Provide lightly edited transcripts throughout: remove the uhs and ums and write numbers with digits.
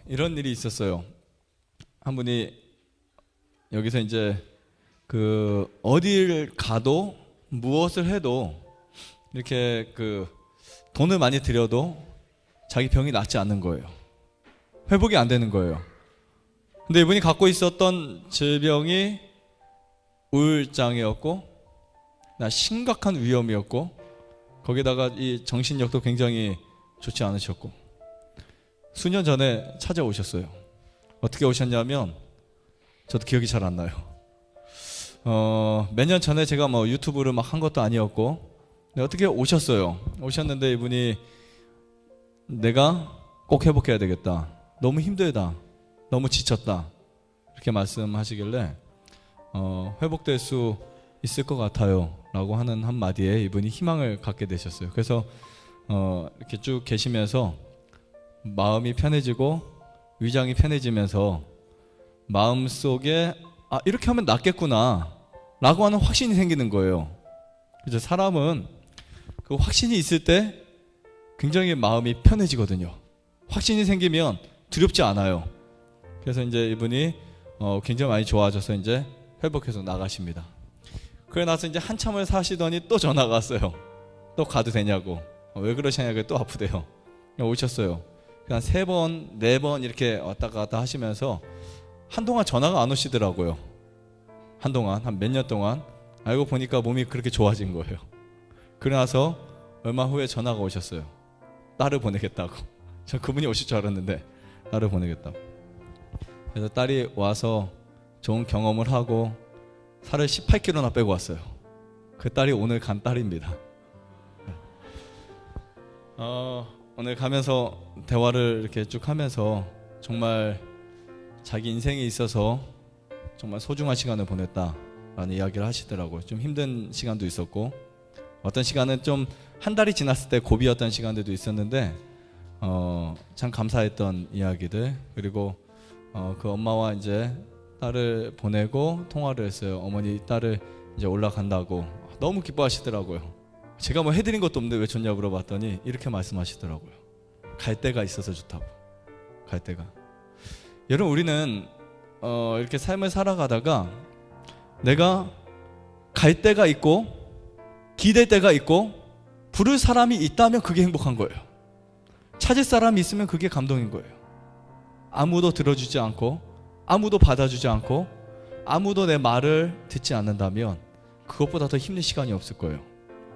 이런 일이 있었어요. 한 분이 여기서 이제 어딜 가도 무엇을 해도 이렇게 돈을 많이 들여도 자기 병이 낫지 않는 거예요. 회복이 안 되는 거예요. 근데 이분이 갖고 있었던 질병이 우울장애였고, 심각한 위험이었고, 거기다가 이 정신력도 굉장히 좋지 않으셨고, 수년 전에 찾아오셨어요. 어떻게 오셨냐면, 저도 기억이 잘 안 나요. 몇 년 전에 제가 뭐 유튜브를 막 한 것도 아니었고, 어떻게 오셨어요. 오셨는데 이분이 내가 꼭 회복해야 되겠다. 너무 힘들다. 너무 지쳤다. 이렇게 말씀하시길래 회복될 수 있을 것 같아요 라고 하는 한마디에 이분이 희망을 갖게 되셨어요. 그래서 이렇게 쭉 계시면서 마음이 편해지고 위장이 편해지면서 마음속에 이렇게 하면 낫겠구나 라고 하는 확신이 생기는 거예요. 그래서 사람은 그 확신이 있을 때 굉장히 마음이 편해지거든요. 확신이 생기면 두렵지 않아요. 그래서 이제 이분이 굉장히 많이 좋아져서 이제 회복해서 나가십니다. 그래 나서 이제 한참을 사시더니 또 전화가 왔어요. 또 가도 되냐고. 왜 그러시냐고. 또 아프대요. 오셨어요. 한 3번, 4번 이렇게 왔다 갔다 하시면서 한동안 전화가 안 오시더라고요. 한동안, 한 몇 년 동안. 알고 보니까 몸이 그렇게 좋아진 거예요. 그래 나서 얼마 후에 전화가 오셨어요. 딸을 보내겠다고. 저 그분이 오실 줄 알았는데 딸을 보내겠다고. 그래서 딸이 와서 좋은 경험을 하고 살을 18kg나 빼고 왔어요. 그 딸이 오늘 간 딸입니다. 오늘 가면서 대화를 이렇게 쭉 하면서 정말 자기 인생에 있어서 정말 소중한 시간을 보냈다라는 이야기를 하시더라고요. 좀 힘든 시간도 있었고, 어떤 시간은 좀 한 달이 지났을 때 고비였던 시간들도 있었는데 참 감사했던 이야기들, 그리고 그 엄마와 이제 딸을 보내고 통화를 했어요. 어머니 딸을 이제 올라간다고. 너무 기뻐하시더라고요. 제가 뭐 해드린 것도 없는데 왜 좋냐고 물어봤더니 이렇게 말씀하시더라고요. 갈 데가 있어서 좋다고. 갈 데가. 여러분, 우리는 이렇게 삶을 살아가다가 내가 갈 데가 있고 기댈 데가 있고 부를 사람이 있다면 그게 행복한 거예요. 찾을 사람이 있으면 그게 감동인 거예요. 아무도 들어주지 않고 아무도 받아주지 않고 아무도 내 말을 듣지 않는다면 그것보다 더 힘든 시간이 없을 거예요.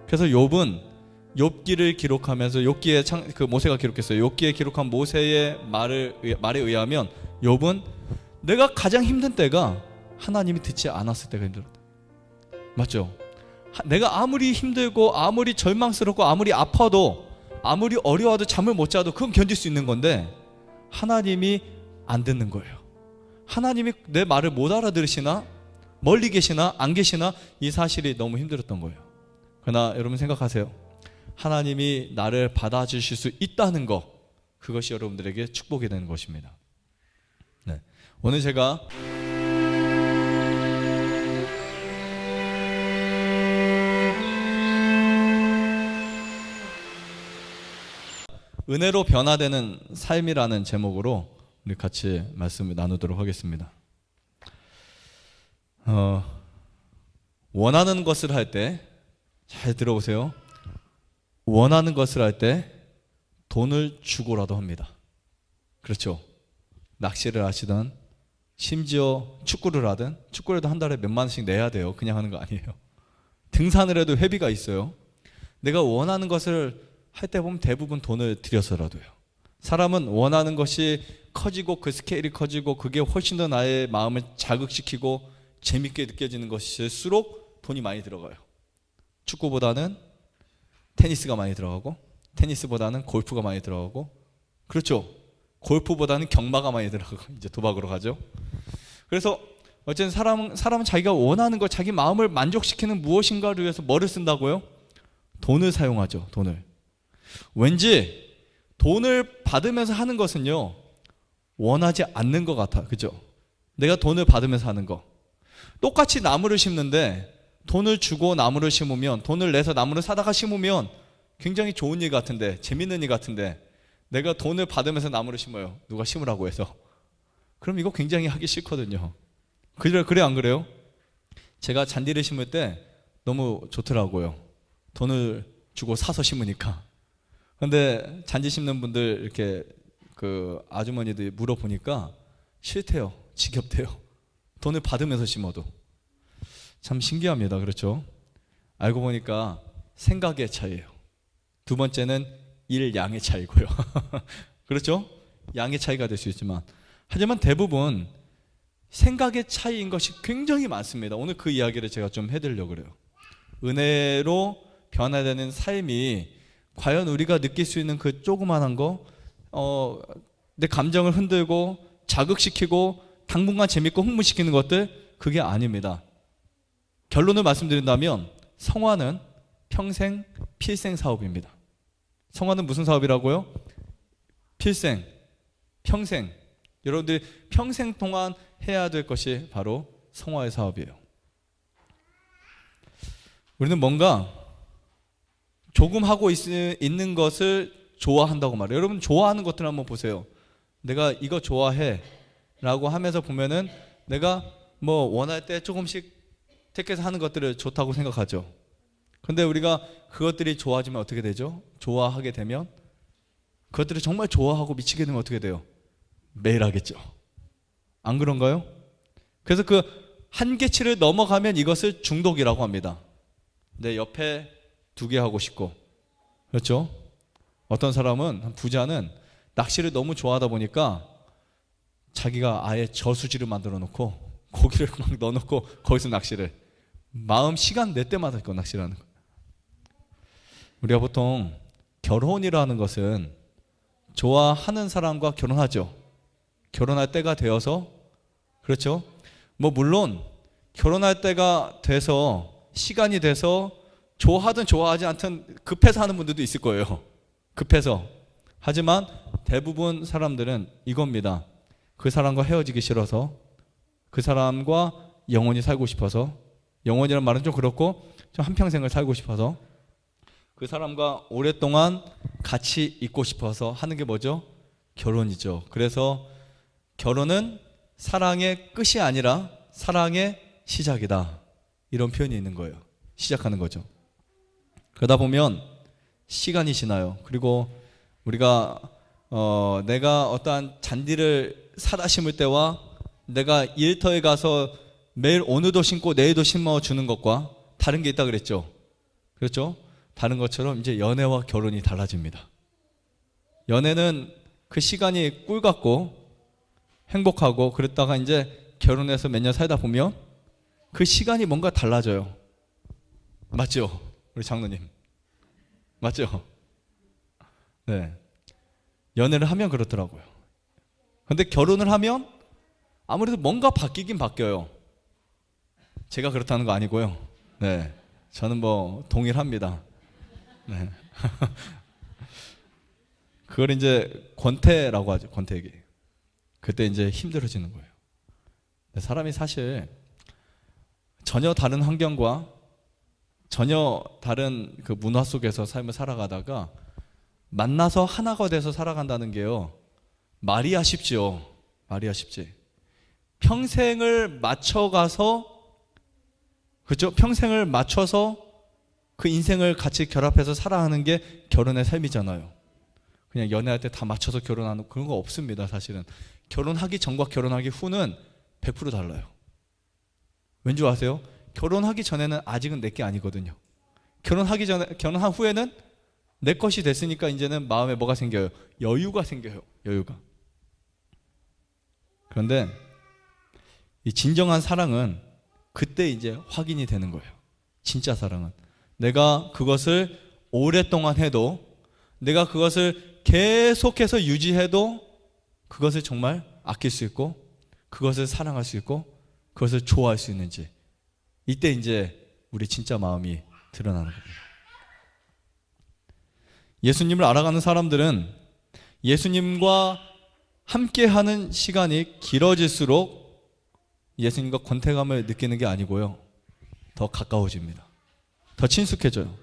그래서 욥은 욥기를 기록하면서 모세가 기록했어요. 욥기에 기록한 모세의 말에 의하면 욥은 내가 가장 힘든 때가 하나님이 듣지 않았을 때가 힘들었다. 맞죠? 내가 아무리 힘들고 아무리 절망스럽고 아무리 아파도 아무리 어려워도 잠을 못 자도 그건 견딜 수 있는 건데 하나님이 안 듣는 거예요. 하나님이 내 말을 못 알아들으시나, 멀리 계시나 안 계시나, 이 사실이 너무 힘들었던 거예요. 그러나 여러분 생각하세요. 하나님이 나를 받아주실 수 있다는 것, 그것이 여러분들에게 축복이 되는 것입니다. 네. 오늘 제가 은혜로 변화되는 삶이라는 제목으로 우리 같이 말씀을 나누도록 하겠습니다. 원하는 것을 할 때, 잘 들어보세요. 원하는 것을 할 때 돈을 주고라도 합니다. 그렇죠? 낚시를 하시든 심지어 축구를 하든, 축구라도 한 달에 몇만 원씩 내야 돼요. 그냥 하는 거 아니에요. 등산을 해도 회비가 있어요. 내가 원하는 것을 할 때 보면 대부분 돈을 들여서라도요. 사람은 원하는 것이 커지고 그 스케일이 커지고 그게 훨씬 더 나의 마음을 자극시키고 재밌게 느껴지는 것일수록 돈이 많이 들어가요. 축구보다는 테니스가 많이 들어가고, 테니스보다는 골프가 많이 들어가고, 그렇죠? 골프보다는 경마가 많이 들어가고 이제 도박으로 가죠. 그래서 어쨌든 사람은 자기가 원하는 것, 자기 마음을 만족시키는 무엇인가를 위해서 뭐를 쓴다고요? 돈을 사용하죠. 돈을. 왠지 돈을 받으면서 하는 것은요, 원하지 않는 것 같아. 그죠? 내가 돈을 받으면서 하는 거. 똑같이 나무를 심는데 돈을 주고 나무를 심으면, 돈을 내서 나무를 사다가 심으면 굉장히 좋은 일 같은데, 재밌는 일 같은데, 내가 돈을 받으면서 나무를 심어요. 누가 심으라고 해서. 그럼 이거 굉장히 하기 싫거든요. 그래 안 그래요? 제가 잔디를 심을 때 너무 좋더라고요. 돈을 주고 사서 심으니까. 근데 잔디 심는 분들 이렇게 그 아주머니들 물어보니까 싫대요. 지겹대요. 돈을 받으면서 심어도. 참 신기합니다. 그렇죠? 알고 보니까 생각의 차이예요. 두 번째는 양의 차이고요. 그렇죠? 양의 차이가 될 수 있지만, 하지만 대부분 생각의 차이인 것이 굉장히 많습니다. 오늘 그 이야기를 제가 좀 해드리려고 그래요. 은혜로 변화되는 삶이 과연 우리가 느낄 수 있는 그 조그만한 거, 내 감정을 흔들고 자극시키고 당분간 재밌고 흥분시키는 것들, 그게 아닙니다. 결론을 말씀드린다면 성화는 평생 필생 사업입니다. 성화는 무슨 사업이라고요? 필생, 평생. 여러분들이 평생 동안 해야 될 것이 바로 성화의 사업이에요. 우리는 뭔가 조금 하고 있는 것을 좋아한다고 말해요. 여러분 좋아하는 것들 한번 보세요. 내가 이거 좋아해 라고 하면서 보면은 내가 뭐 원할 때 조금씩 택해서 하는 것들을 좋다고 생각하죠. 근데 우리가 그것들이 좋아지면 어떻게 되죠? 좋아하게 되면 그것들을 정말 좋아하고 미치게 되면 어떻게 돼요? 매일 하겠죠. 안 그런가요? 그래서 그 한계치를 넘어가면 이것을 중독이라고 합니다. 내 옆에 2개 하고 싶고, 그렇죠? 어떤 사람은, 부자는 낚시를 너무 좋아하다 보니까 자기가 아예 저수지를 만들어 놓고 고기를 막 넣어놓고 거기서 낚시를, 마음 시간 낼 때마다 낚시를 하는 거예요. 우리가 보통 결혼이라는 것은 좋아하는 사람과 결혼하죠. 결혼할 때가 되어서, 그렇죠? 뭐 물론 결혼할 때가 돼서 시간이 돼서 좋아하든 좋아하지 않든 급해서 하는 분들도 있을 거예요. 급해서. 하지만 대부분 사람들은 이겁니다. 그 사람과 헤어지기 싫어서, 그 사람과 영원히 살고 싶어서, 영원이란 말은 좀 그렇고 좀 한평생을 살고 싶어서, 그 사람과 오랫동안 같이 있고 싶어서 하는 게 뭐죠? 결혼이죠. 그래서 결혼은 사랑의 끝이 아니라 사랑의 시작이다. 이런 표현이 있는 거예요. 시작하는 거죠. 그러다 보면 시간이 지나요. 그리고 우리가 내가 어떠한 잔디를 사다 심을 때와 내가 일터에 가서 매일 오늘도 심고 내일도 심어주는 것과 다른 게 있다 그랬죠. 그렇죠? 다른 것처럼 이제 연애와 결혼이 달라집니다. 연애는 그 시간이 꿀 같고 행복하고, 그랬다가 이제 결혼해서 몇 년 살다 보면 그 시간이 뭔가 달라져요. 맞죠? 우리 장로님. 맞죠? 네. 연애를 하면 그렇더라고요. 근데 결혼을 하면 아무래도 뭔가 바뀌긴 바뀌어요. 제가 그렇다는 거 아니고요. 네. 저는 뭐 동일합니다. 네. 그걸 이제 권태라고 하죠. 권태기. 그때 이제 힘들어지는 거예요. 사람이 사실 전혀 다른 환경과 전혀 다른 그 문화 속에서 삶을 살아가다가 만나서 하나가 돼서 살아간다는 게요, 말이 아쉽죠. 말이 아쉽지. 평생을 맞춰가서, 그렇죠? 평생을 맞춰서 그 인생을 같이 결합해서 살아가는 게 결혼의 삶이잖아요. 그냥 연애할 때 다 맞춰서 결혼하는 그런 거 없습니다. 사실은 결혼하기 전과 결혼하기 후는 100% 달라요. 왠지 아세요? 결혼하기 전에는 아직은 내 게 아니거든요. 결혼한 후에는 내 것이 됐으니까 이제는 마음에 뭐가 생겨요? 여유가 생겨요. 여유가. 그런데 이 진정한 사랑은 그때 이제 확인이 되는 거예요. 진짜 사랑은 내가 그것을 오랫동안 해도, 내가 그것을 계속해서 유지해도 그것을 정말 아낄 수 있고, 그것을 사랑할 수 있고, 그것을 좋아할 수 있는지, 이때 이제 우리 진짜 마음이 드러나는 겁니다. 예수님을 알아가는 사람들은 예수님과 함께하는 시간이 길어질수록 예수님과 권태감을 느끼는 게 아니고요, 더 가까워집니다. 더 친숙해져요.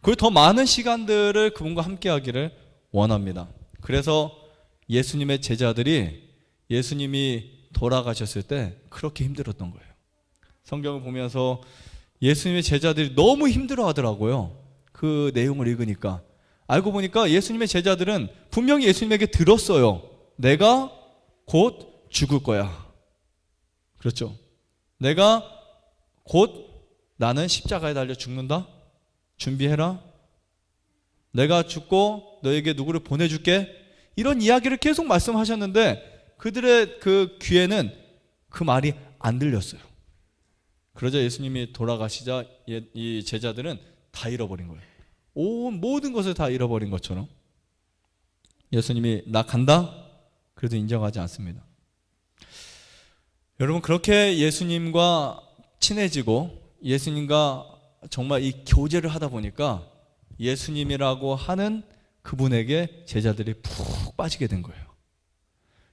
그리고 더 많은 시간들을 그분과 함께하기를 원합니다. 그래서 예수님의 제자들이 예수님이 돌아가셨을 때 그렇게 힘들었던 거예요. 성경을 보면서 예수님의 제자들이 너무 힘들어 하더라고요. 그 내용을 읽으니까. 알고 보니까 예수님의 제자들은 분명히 예수님에게 들었어요. 내가 곧 죽을 거야. 그렇죠. 내가 곧 나는 십자가에 달려 죽는다. 준비해라. 내가 죽고 너에게 누구를 보내줄게. 이런 이야기를 계속 말씀하셨는데 그들의 그 귀에는 그 말이 안 들렸어요. 그러자 예수님이 돌아가시자 이 제자들은 다 잃어버린 거예요. 온 모든 것을 다 잃어버린 것처럼. 예수님이 나 간다? 그래도 인정하지 않습니다. 여러분, 그렇게 예수님과 친해지고 예수님과 정말 이 교제를 하다 보니까 예수님이라고 하는 그분에게 제자들이 푹 빠지게 된 거예요.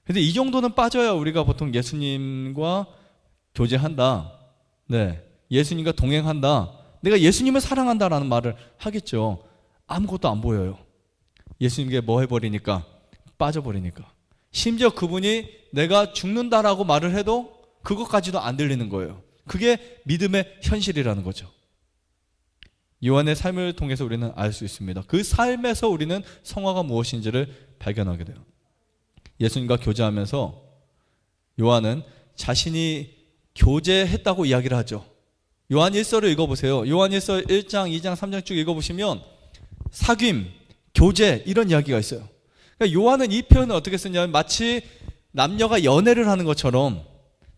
근데 이 정도는 빠져야 우리가 보통 예수님과 교제한다. 네, 예수님과 동행한다. 내가 예수님을 사랑한다라는 말을 하겠죠. 아무것도 안 보여요. 예수님께 뭐 해버리니까? 빠져버리니까. 심지어 그분이 내가 죽는다라고 말을 해도 그것까지도 안 들리는 거예요. 그게 믿음의 현실이라는 거죠. 요한의 삶을 통해서 우리는 알 수 있습니다. 그 삶에서 우리는 성화가 무엇인지를 발견하게 돼요. 예수님과 교제하면서 요한은 자신이 교제했다고 이야기를 하죠. 요한 1서를 읽어보세요. 요한 1서 1장, 2장, 3장 쭉 읽어보시면 사귐, 교제 이런 이야기가 있어요. 그러니까 요한은 이 표현을 어떻게 쓰냐면 마치 남녀가 연애를 하는 것처럼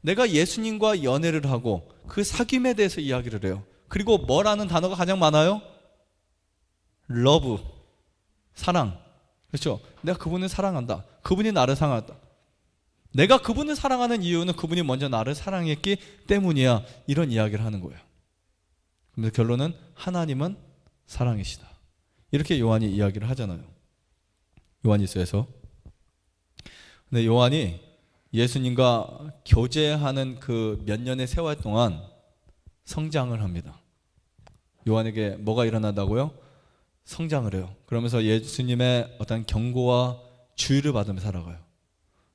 내가 예수님과 연애를 하고 그 사귐에 대해서 이야기를 해요. 그리고 뭐라는 단어가 가장 많아요? 러브, 사랑. 그렇죠? 내가 그분을 사랑한다. 그분이 나를 사랑한다. 내가 그분을 사랑하는 이유는 그분이 먼저 나를 사랑했기 때문이야. 이런 이야기를 하는 거예요. 그래서 결론은 하나님은 사랑이시다. 이렇게 요한이 이야기를 하잖아요. 요한일서에서. 근데 요한이 예수님과 교제하는 그 몇 년의 세월 동안 성장을 합니다. 요한에게 뭐가 일어난다고요? 성장을 해요. 그러면서 예수님의 어떤 경고와 주의를 받으며 살아가요.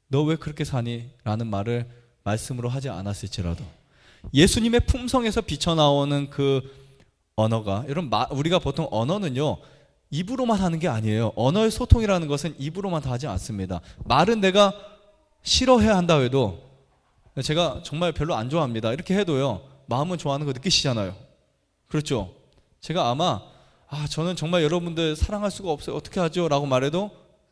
너 왜 그렇게 사니? 라는 말을 말씀으로 하지 않았을지라도 예수님의 품성에서 비쳐나오는 그 언어가, 여러분 우리가 보통 언어는요 입으로만 하는 게 아니에요. 언어의 소통이라는 것은 입으로만 다 하지 않습니다. 말은 내가 싫어해야 한다 해도, 제가 정말 별로 안 좋아합니다 이렇게 해도요 마음은 좋아하는 거 느끼시잖아요. 그렇죠? 제가 아마 저는 정말 여러분들 사랑할 수가 없어요 어떻게 하죠? 라고 말해도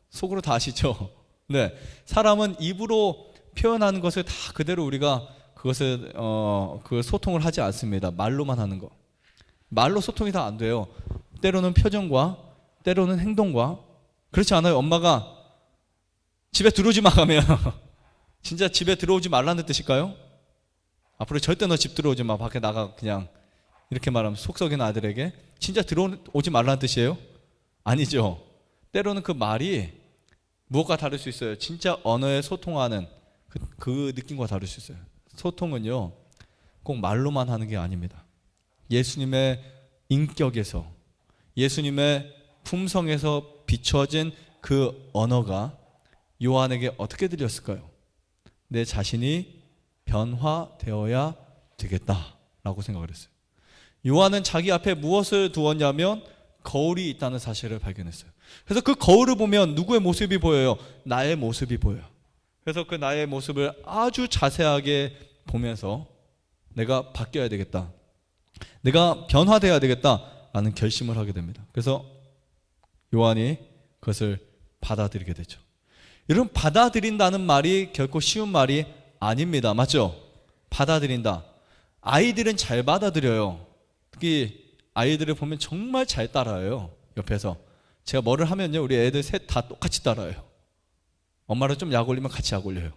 속으로 다 아시죠? 네, 사람은 입으로 표현하는 것을 다 그대로 우리가 그것을 그 소통을 하지 않습니다. 말로만 하는 거. 말로 소통이 다 안 돼요. 때로는 표정과 때로는 행동과. 그렇지 않아요? 엄마가 집에 들어오지 마 하면 진짜 집에 들어오지 말라는 뜻일까요? 앞으로 절대 너 집 들어오지 마, 밖에 나가, 그냥 이렇게 말하면 속 썩이는 아들에게 진짜 들어오지 말라는 뜻이에요? 아니죠. 때로는 그 말이 무엇과 다를 수 있어요? 진짜 언어에 소통하는 그 느낌과 다를 수 있어요. 소통은요 꼭 말로만 하는 게 아닙니다. 예수님의 인격에서, 예수님의 품성에서 비춰진 그 언어가 요한에게 어떻게 들렸을까요? 내 자신이 변화되어야 되겠다라고 생각을 했어요. 요한은 자기 앞에 무엇을 두었냐면 거울이 있다는 사실을 발견했어요. 그래서 그 거울을 보면 누구의 모습이 보여요? 나의 모습이 보여요. 그래서 그 나의 모습을 아주 자세하게 보면서 내가 바뀌어야 되겠다, 내가 변화되어야 되겠다라는 결심을 하게 됩니다. 그래서 요한이 그것을 받아들이게 되죠. 여러분, 받아들인다는 말이 결코 쉬운 말이 아닙니다. 맞죠? 받아들인다. 아이들은 잘 받아들여요. 특히 아이들을 보면 정말 잘 따라해요. 옆에서 제가 뭐를 하면요 우리 애들 셋 다 똑같이 따라해요. 엄마를 좀 약 올리면 같이 약 올려요.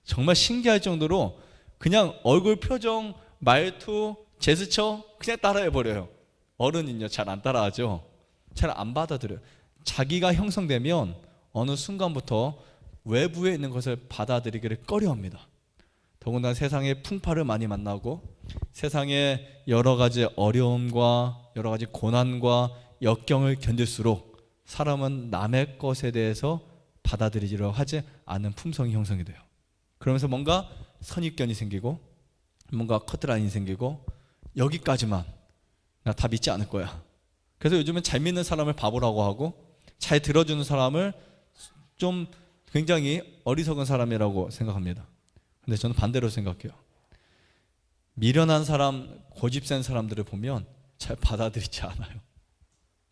정말 신기할 정도로 그냥 얼굴 표정, 말투, 제스처 그냥 따라해버려요. 어른은요 잘 안 따라하죠. 잘 안 받아들여요. 자기가 형성되면 어느 순간부터 외부에 있는 것을 받아들이기를 꺼려합니다. 더군다나 세상에 풍파를 많이 만나고 세상에 여러 가지 어려움과 여러 가지 고난과 역경을 견딜수록 사람은 남의 것에 대해서 받아들이지려 하지 않는 품성이 형성이 돼요. 그러면서 뭔가 선입견이 생기고 뭔가 커트라인이 생기고 여기까지만 나 다 믿지 않을 거야. 그래서 요즘은 잘 믿는 사람을 바보라고 하고 잘 들어주는 사람을 좀 굉장히 어리석은 사람이라고 생각합니다. 근데 저는 반대로 생각해요. 미련한 사람, 고집센 사람들을 보면 잘 받아들이지 않아요.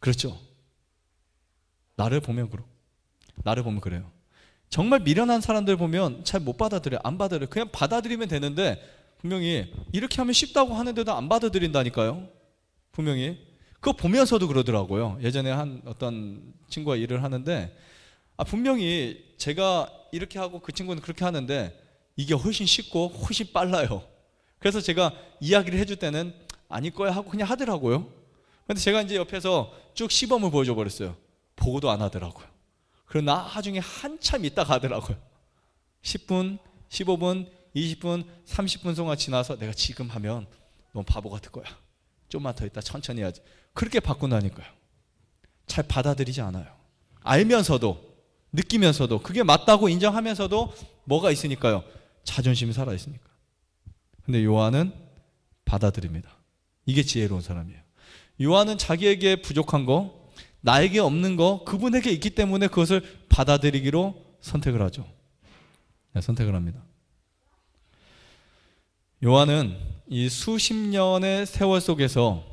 그렇죠? 나를 보면 그래요. 정말 미련한 사람들 보면 잘 못 받아들여요. 안 받아들여요. 그냥 받아들이면 되는데 분명히 이렇게 하면 쉽다고 하는데도 안 받아들인다니까요. 분명히. 그거 보면서도 그러더라고요. 예전에 한 어떤 친구가 일을 하는데 분명히 제가 이렇게 하고 그 친구는 그렇게 하는데 이게 훨씬 쉽고 훨씬 빨라요. 그래서 제가 이야기를 해줄 때는 아닐 거야 하고 그냥 하더라고요. 근데 제가 이제 옆에서 쭉 시범을 보여줘 버렸어요. 보고도 안 하더라고요. 그리고 나중에 한참 있다 가더라고요. 10분, 15분, 20분, 30분 동안 지나서 내가 지금 하면 너무 바보 같을 거야. 좀만 더 있다 천천히 해야지. 그렇게 바꾼다니까요. 잘 받아들이지 않아요. 알면서도 느끼면서도 그게 맞다고 인정하면서도 뭐가 있으니까요. 자존심이 살아있으니까. 근데 요한은 받아들입니다. 이게 지혜로운 사람이에요. 요한은 자기에게 부족한 거, 나에게 없는 거, 그분에게 있기 때문에 그것을 받아들이기로 선택을 하죠. 네, 선택을 합니다. 요한은 이 수십 년의 세월 속에서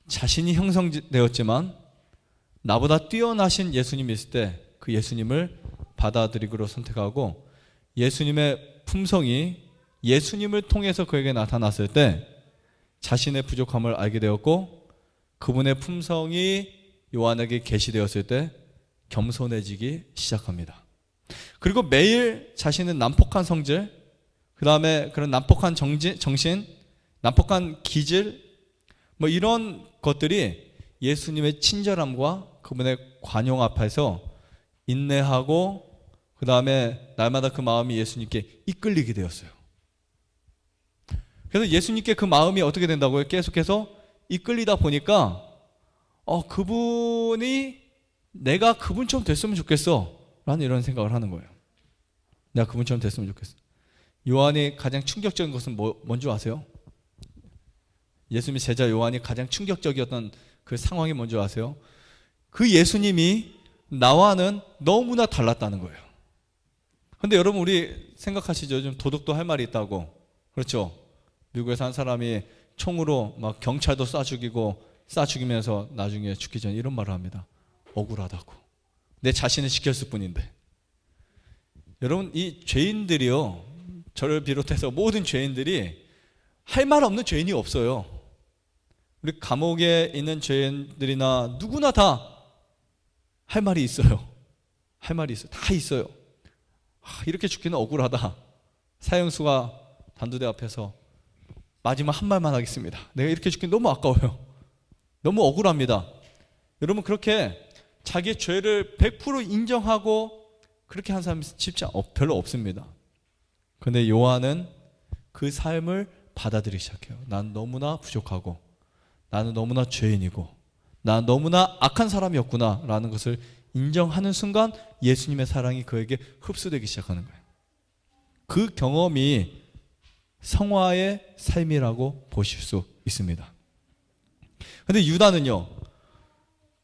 자신이 형성되었지만 나보다 뛰어나신 예수님이 있을 때 그 예수님을 받아들이기로 선택하고 예수님의 품성이 예수님을 통해서 그에게 나타났을 때 자신의 부족함을 알게 되었고 그분의 품성이 요한에게 계시되었을 때 겸손해지기 시작합니다. 그리고 매일 자신은 난폭한 성질, 그 다음에 그런 난폭한 정신, 난폭한 기질, 뭐 이런 것들이 예수님의 친절함과 그분의 관용 앞에서 인내하고 그 다음에 날마다 그 마음이 예수님께 이끌리게 되었어요. 그래서 예수님께 그 마음이 어떻게 된다고요? 계속해서 이끌리다 보니까 그분이 내가 그분처럼 됐으면 좋겠어 라는 이런 생각을 하는 거예요. 내가 그분처럼 됐으면 좋겠어. 요한이 가장 충격적인 것은 뭔지 아세요? 예수님의 제자 요한이 가장 충격적이었던 그 상황이 뭔지 아세요? 그 예수님이 나와는 너무나 달랐다는 거예요. 근데 여러분 우리 생각하시죠? 좀 도덕도 할 말이 있다고. 그렇죠? 미국에서 한 사람이 총으로 막 경찰도 쏴 죽이면서 나중에 죽기 전에 이런 말을 합니다. 억울하다고. 내 자신을 지켰을 뿐인데. 여러분 이 죄인들이요, 저를 비롯해서 모든 죄인들이 할 말 없는 죄인이 없어요. 우리 감옥에 있는 죄인들이나 누구나 다 할 말이 있어요. 할 말이 있어요. 다 있어요. 이렇게 죽기는 억울하다. 사형수가 단두대 앞에서 마지막 한 말만 하겠습니다. 내가 이렇게 죽기 너무 아까워요. 너무 억울합니다. 여러분 그렇게 자기의 죄를 100% 인정하고 그렇게 한 사람이 별로 없습니다. 그런데 요한은 그 삶을 받아들이기 시작해요. 난 너무나 부족하고 나는 너무나 죄인이고 난 너무나 악한 사람이었구나 라는 것을 인정하는 순간 예수님의 사랑이 그에게 흡수되기 시작하는 거예요. 그 경험이 성화의 삶이라고 보실 수 있습니다. 그런데 유다는요,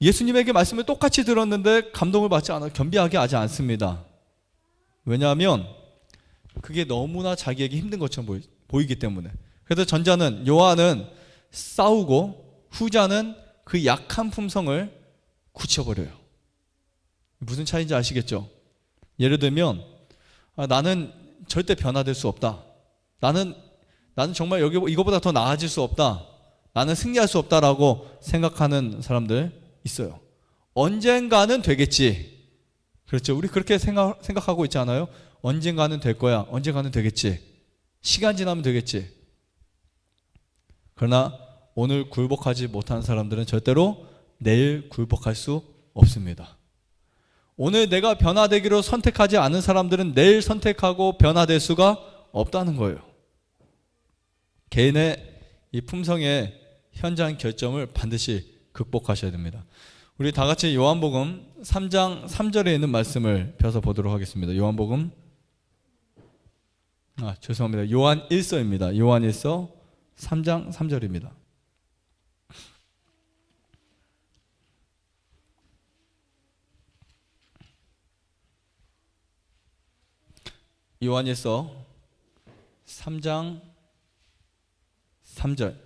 예수님에게 말씀을 똑같이 들었는데 감동을 받지 않아 겸비하게 하지 않습니다. 왜냐하면 그게 너무나 자기에게 힘든 것처럼 보이기 때문에. 그래서 전자는 요한은 싸우고 후자는 그 약한 품성을 굳혀버려요. 무슨 차이인지 아시겠죠? 예를 들면 나는 절대 변화될 수 없다. 나는 정말 이거보다 더 나아질 수 없다. 나는 승리할 수 없다라고 생각하는 사람들 있어요. 언젠가는 되겠지. 그렇죠? 우리 그렇게 생각하고 있지 않아요? 언젠가는 될 거야. 언젠가는 되겠지. 시간 지나면 되겠지. 그러나 오늘 굴복하지 못한 사람들은 절대로 내일 굴복할 수 없습니다. 오늘 내가 변화되기로 선택하지 않은 사람들은 내일 선택하고 변화될 수가 없다는 거예요. 개인의 이 품성의 현장 결점을 반드시 극복하셔야 됩니다. 우리 다 같이 요한복음 3장 3절에 있는 말씀을 펴서 보도록 하겠습니다. 요한복음 죄송합니다. 요한 1서입니다. 요한 1서 3장 3절입니다. 요한 1서 3장 3절.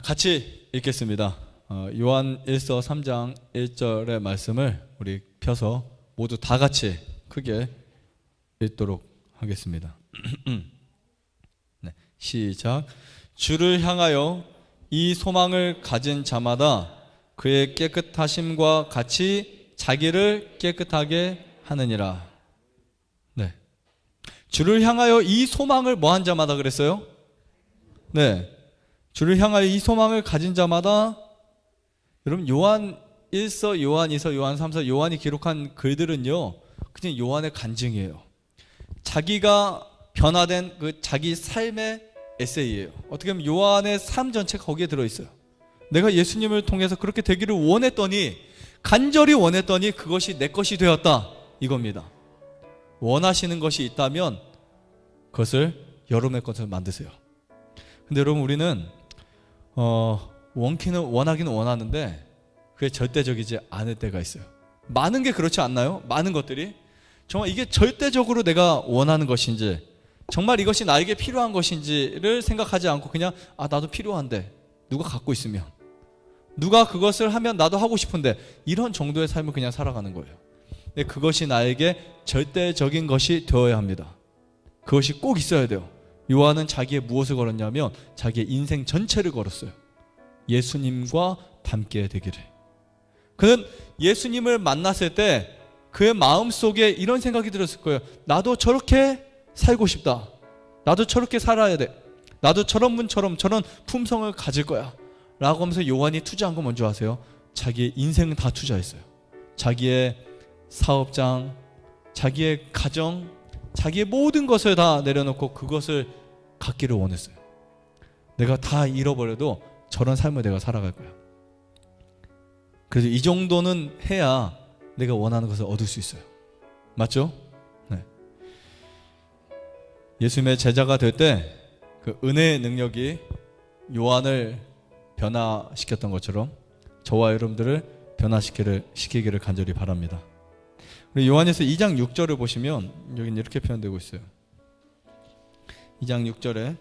같이 읽겠습니다. 요한 1서 3장 1절의 말씀을 우리 펴서 모두 다 같이 크게 읽도록 하겠습니다. 네, 시작. 주를 향하여 이 소망을 가진 자마다 그의 깨끗하심과 같이 자기를 깨끗하게 하느니라. 네, 주를 향하여 이 소망을 뭐한 자마다 그랬어요? 네, 주를 향하여 이 소망을 가진 자마다. 여러분, 요한 1서, 요한 2서, 요한 3서, 요한이 기록한 글들은요, 그냥 요한의 간증이에요. 자기가 변화된 그 자기 삶의 에세이예요. 어떻게 보면 요한의 삶 전체가 거기에 들어있어요. 내가 예수님을 통해서 그렇게 되기를 원했더니, 간절히 원했더니 그것이 내 것이 되었다, 이겁니다. 원하시는 것이 있다면 그것을 여러분의 것을 만드세요. 근데 여러분, 우리는 원하기는 원하는데 그게 절대적이지 않을 때가 있어요. 많은 게 그렇지 않나요? 많은 것들이 정말 이게 절대적으로 내가 원하는 것인지, 정말 이것이 나에게 필요한 것인지를 생각하지 않고 그냥 나도 필요한데, 누가 갖고 있으면, 누가 그것을 하면 나도 하고 싶은데, 이런 정도의 삶을 그냥 살아가는 거예요. 근데 그것이 나에게 절대적인 것이 되어야 합니다. 그것이 꼭 있어야 돼요. 요한은 자기의 무엇을 걸었냐면 자기의 인생 전체를 걸었어요. 예수님과 함께 되기를. 그는 예수님을 만났을 때 그의 마음속에 이런 생각이 들었을 거예요. 나도 저렇게 살고 싶다. 나도 저렇게 살아야 돼. 나도 저런 분처럼 저런 품성을 가질 거야 라고 하면서 요한이 투자한 거 뭔지 아세요? 자기의 인생을 다 투자했어요. 자기의 사업장, 자기의 가정, 자기의 모든 것을 다 내려놓고 그것을 갖기를 원했어요. 내가 다 잃어버려도 저런 삶을 내가 살아갈 거야. 그래서 이 정도는 해야 내가 원하는 것을 얻을 수 있어요. 맞죠? 네. 예수님의 제자가 될 때 그 은혜의 능력이 요한을 변화시켰던 것처럼 저와 여러분들을 변화시키기를 간절히 바랍니다. 우리 요한에서 2장 6절을 보시면 여기는 이렇게 표현되고 있어요. 2장 6절에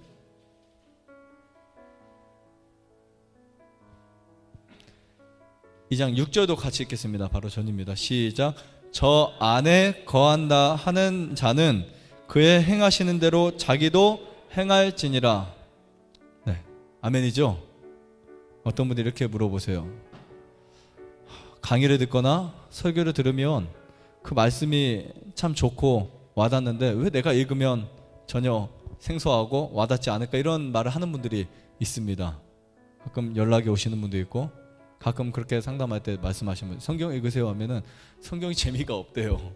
(2장 6절도) 같이 읽겠습니다. 바로 전입니다. 시작. 저 안에 거한다 하는 자는 그의 행하시는 대로 자기도 행할지니라. 네, 아멘이죠? 어떤 분들이 이렇게 물어보세요. 강의를 듣거나 설교를 들으면 그 말씀이 참 좋고 와닿는데 왜 내가 읽으면 전혀 생소하고 와닿지 않을까, 이런 말을 하는 분들이 있습니다. 가끔 연락이 오시는 분도 있고, 가끔 그렇게 상담할 때 말씀하시는 분, 성경 읽으세요 하면은 성경이 재미가 없대요.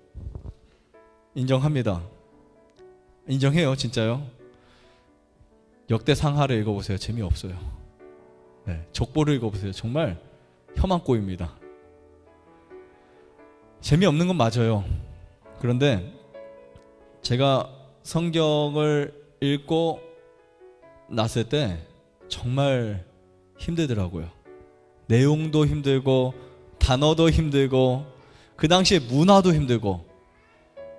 인정합니다. 인정해요. 진짜요. 역대상하를 읽어보세요. 재미없어요. 네, 족보를 읽어보세요. 정말 혀만 꼬입니다. 재미없는 건 맞아요. 그런데 제가 성경을 읽고 났을 때 정말 힘들더라고요. 내용도 힘들고 단어도 힘들고 그 당시에 문화도 힘들고,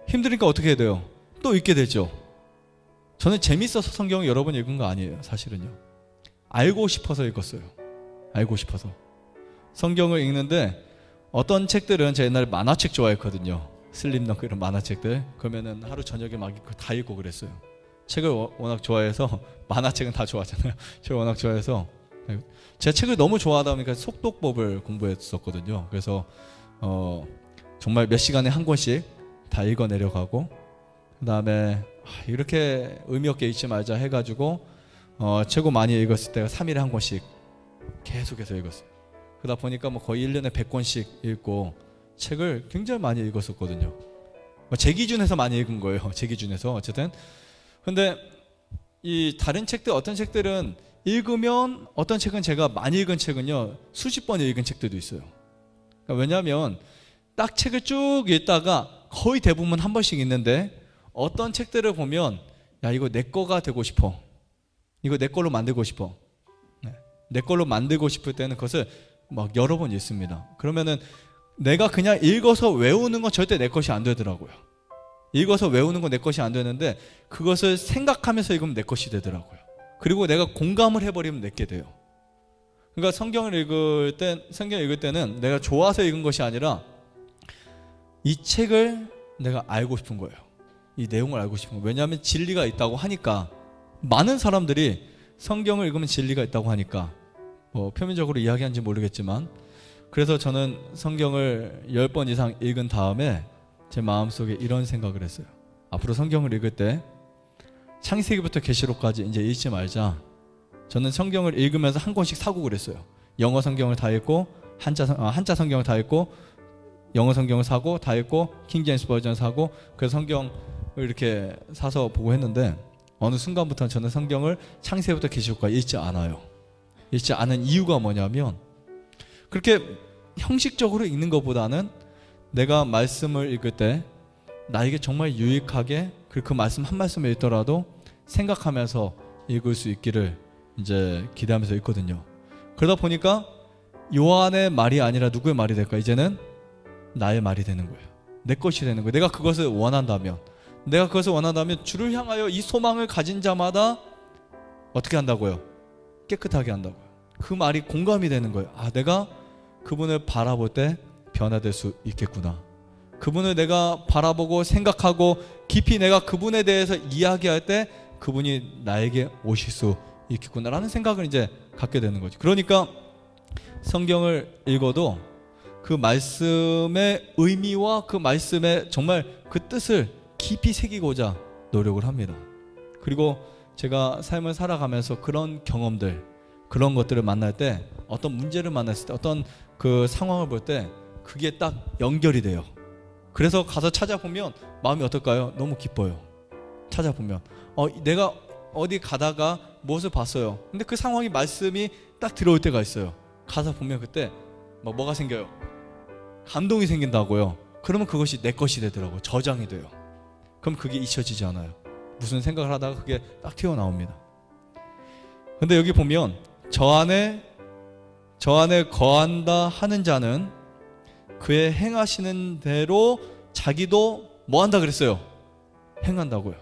힘드니까 어떻게 해야 돼요? 또 읽게 되죠. 저는 재밌어서 성경을 여러 번 읽은 거 아니에요. 사실은요, 알고 싶어서 읽었어요. 알고 싶어서. 성경을 읽는데 어떤 책들은 제가 옛날에 만화책 좋아했거든요. 슬림덩크 이런 만화책들. 그러면은 하루 저녁에 막 다 읽고 그랬어요. 책을 워낙 좋아해서. 만화책은 다 좋아하잖아요. 책을 워낙 좋아해서 제가 책을 너무 좋아하다 보니까 속독법을 공부했었거든요. 그래서 정말 몇 시간에 한 권씩 다 읽어 내려가고, 그 다음에 이렇게 의미 없게 읽지 말자 해가지고 최고 많이 읽었을 때가 3일에 한 권씩 계속해서 읽었어요. 그러다 보니까 뭐 거의 1년에 100권씩 읽고 책을 굉장히 많이 읽었었거든요. 제 기준에서 많이 읽은 거예요. 제 기준에서 어쨌든. 근데 이 다른 책들, 어떤 책들은 읽으면, 어떤 책은 제가 많이 읽은 책은요 수십 번 읽은 책들도 있어요. 그러니까 왜냐하면 딱 책을 쭉 읽다가 거의 대부분 한 번씩 읽는데, 어떤 책들을 보면 야, 이거 내 거가 되고 싶어, 이거 내 걸로 만들고 싶어, 내 걸로 만들고 싶을 때는 그것을 막 여러 번 읽습니다. 그러면은 내가 그냥 읽어서 외우는 건 절대 내 것이 안 되더라고요. 읽어서 외우는 건 내 것이 안 되는데, 그것을 생각하면서 읽으면 내 것이 되더라고요. 그리고 내가 공감을 해버리면 내게 돼요. 그러니까 성경을 읽을 때는 내가 좋아서 읽은 것이 아니라 이 책을 내가 알고 싶은 거예요. 이 내용을 알고 싶은 거예요. 왜냐하면 진리가 있다고 하니까. 많은 사람들이 성경을 읽으면 진리가 있다고 하니까, 표면적으로 이야기하는지 모르겠지만, 그래서 저는 성경을 10번 이상 읽은 다음에 제 마음속에 이런 생각을 했어요. 앞으로 성경을 읽을 때 창세기부터 계시록까지 이제 읽지 말자. 저는 성경을 읽으면서 한 권씩 사고 그랬어요. 영어 성경을 다 읽고, 한자 성경을 다 읽고, 영어 성경을 사고 다 읽고, 킹제임스 버전 사고, 그래서 성경을 이렇게 사서 보고 했는데, 어느 순간부터 저는 성경을 창세기부터 계시록까지 읽지 않아요. 읽지 않은 이유가 뭐냐면, 그렇게 형식적으로 읽는 것보다는 내가 말씀을 읽을 때 나에게 정말 유익하게, 그 말씀 한 말씀을 읽더라도 생각하면서 읽을 수 있기를 이제 기대하면서 읽거든요. 그러다 보니까 요한의 말이 아니라 누구의 말이 될까? 이제는 나의 말이 되는 거예요. 내 것이 되는 거예요. 내가 그것을 원한다면, 주를 향하여 이 소망을 가진 자마다 어떻게 한다고요? 깨끗하게 한다고요. 그 말이 공감이 되는 거예요. 아, 내가 그분을 바라볼 때 변화될 수 있겠구나. 그분을 내가 바라보고 생각하고 깊이 내가 그분에 대해서 이야기할 때 그분이 나에게 오실 수 있겠구나라는 생각을 이제 갖게 되는 거죠. 그러니까 성경을 읽어도 그 말씀의 의미와 그 말씀의 정말 그 뜻을 깊이 새기고자 노력을 합니다. 그리고 제가 삶을 살아가면서 그런 경험들, 그런 것들을 만날 때, 어떤 문제를 만났을 때, 어떤 그 상황을 볼 때 그게 딱 연결이 돼요. 그래서 가서 찾아보면 마음이 어떨까요? 너무 기뻐요. 찾아보면 내가 어디 가다가 무엇을 봤어요. 근데 그 상황이 말씀이 딱 들어올 때가 있어요. 가서 보면 그때 뭐가 생겨요? 감동이 생긴다고요. 그러면 그것이 내 것이 되더라고요. 저장이 돼요. 그럼 그게 잊혀지지 않아요. 무슨 생각을 하다가 그게 딱 튀어나옵니다. 근데 여기 보면 저 안에 거한다 하는 자는 그의 행하시는 대로 자기도 뭐 한다 그랬어요? 행한다고요.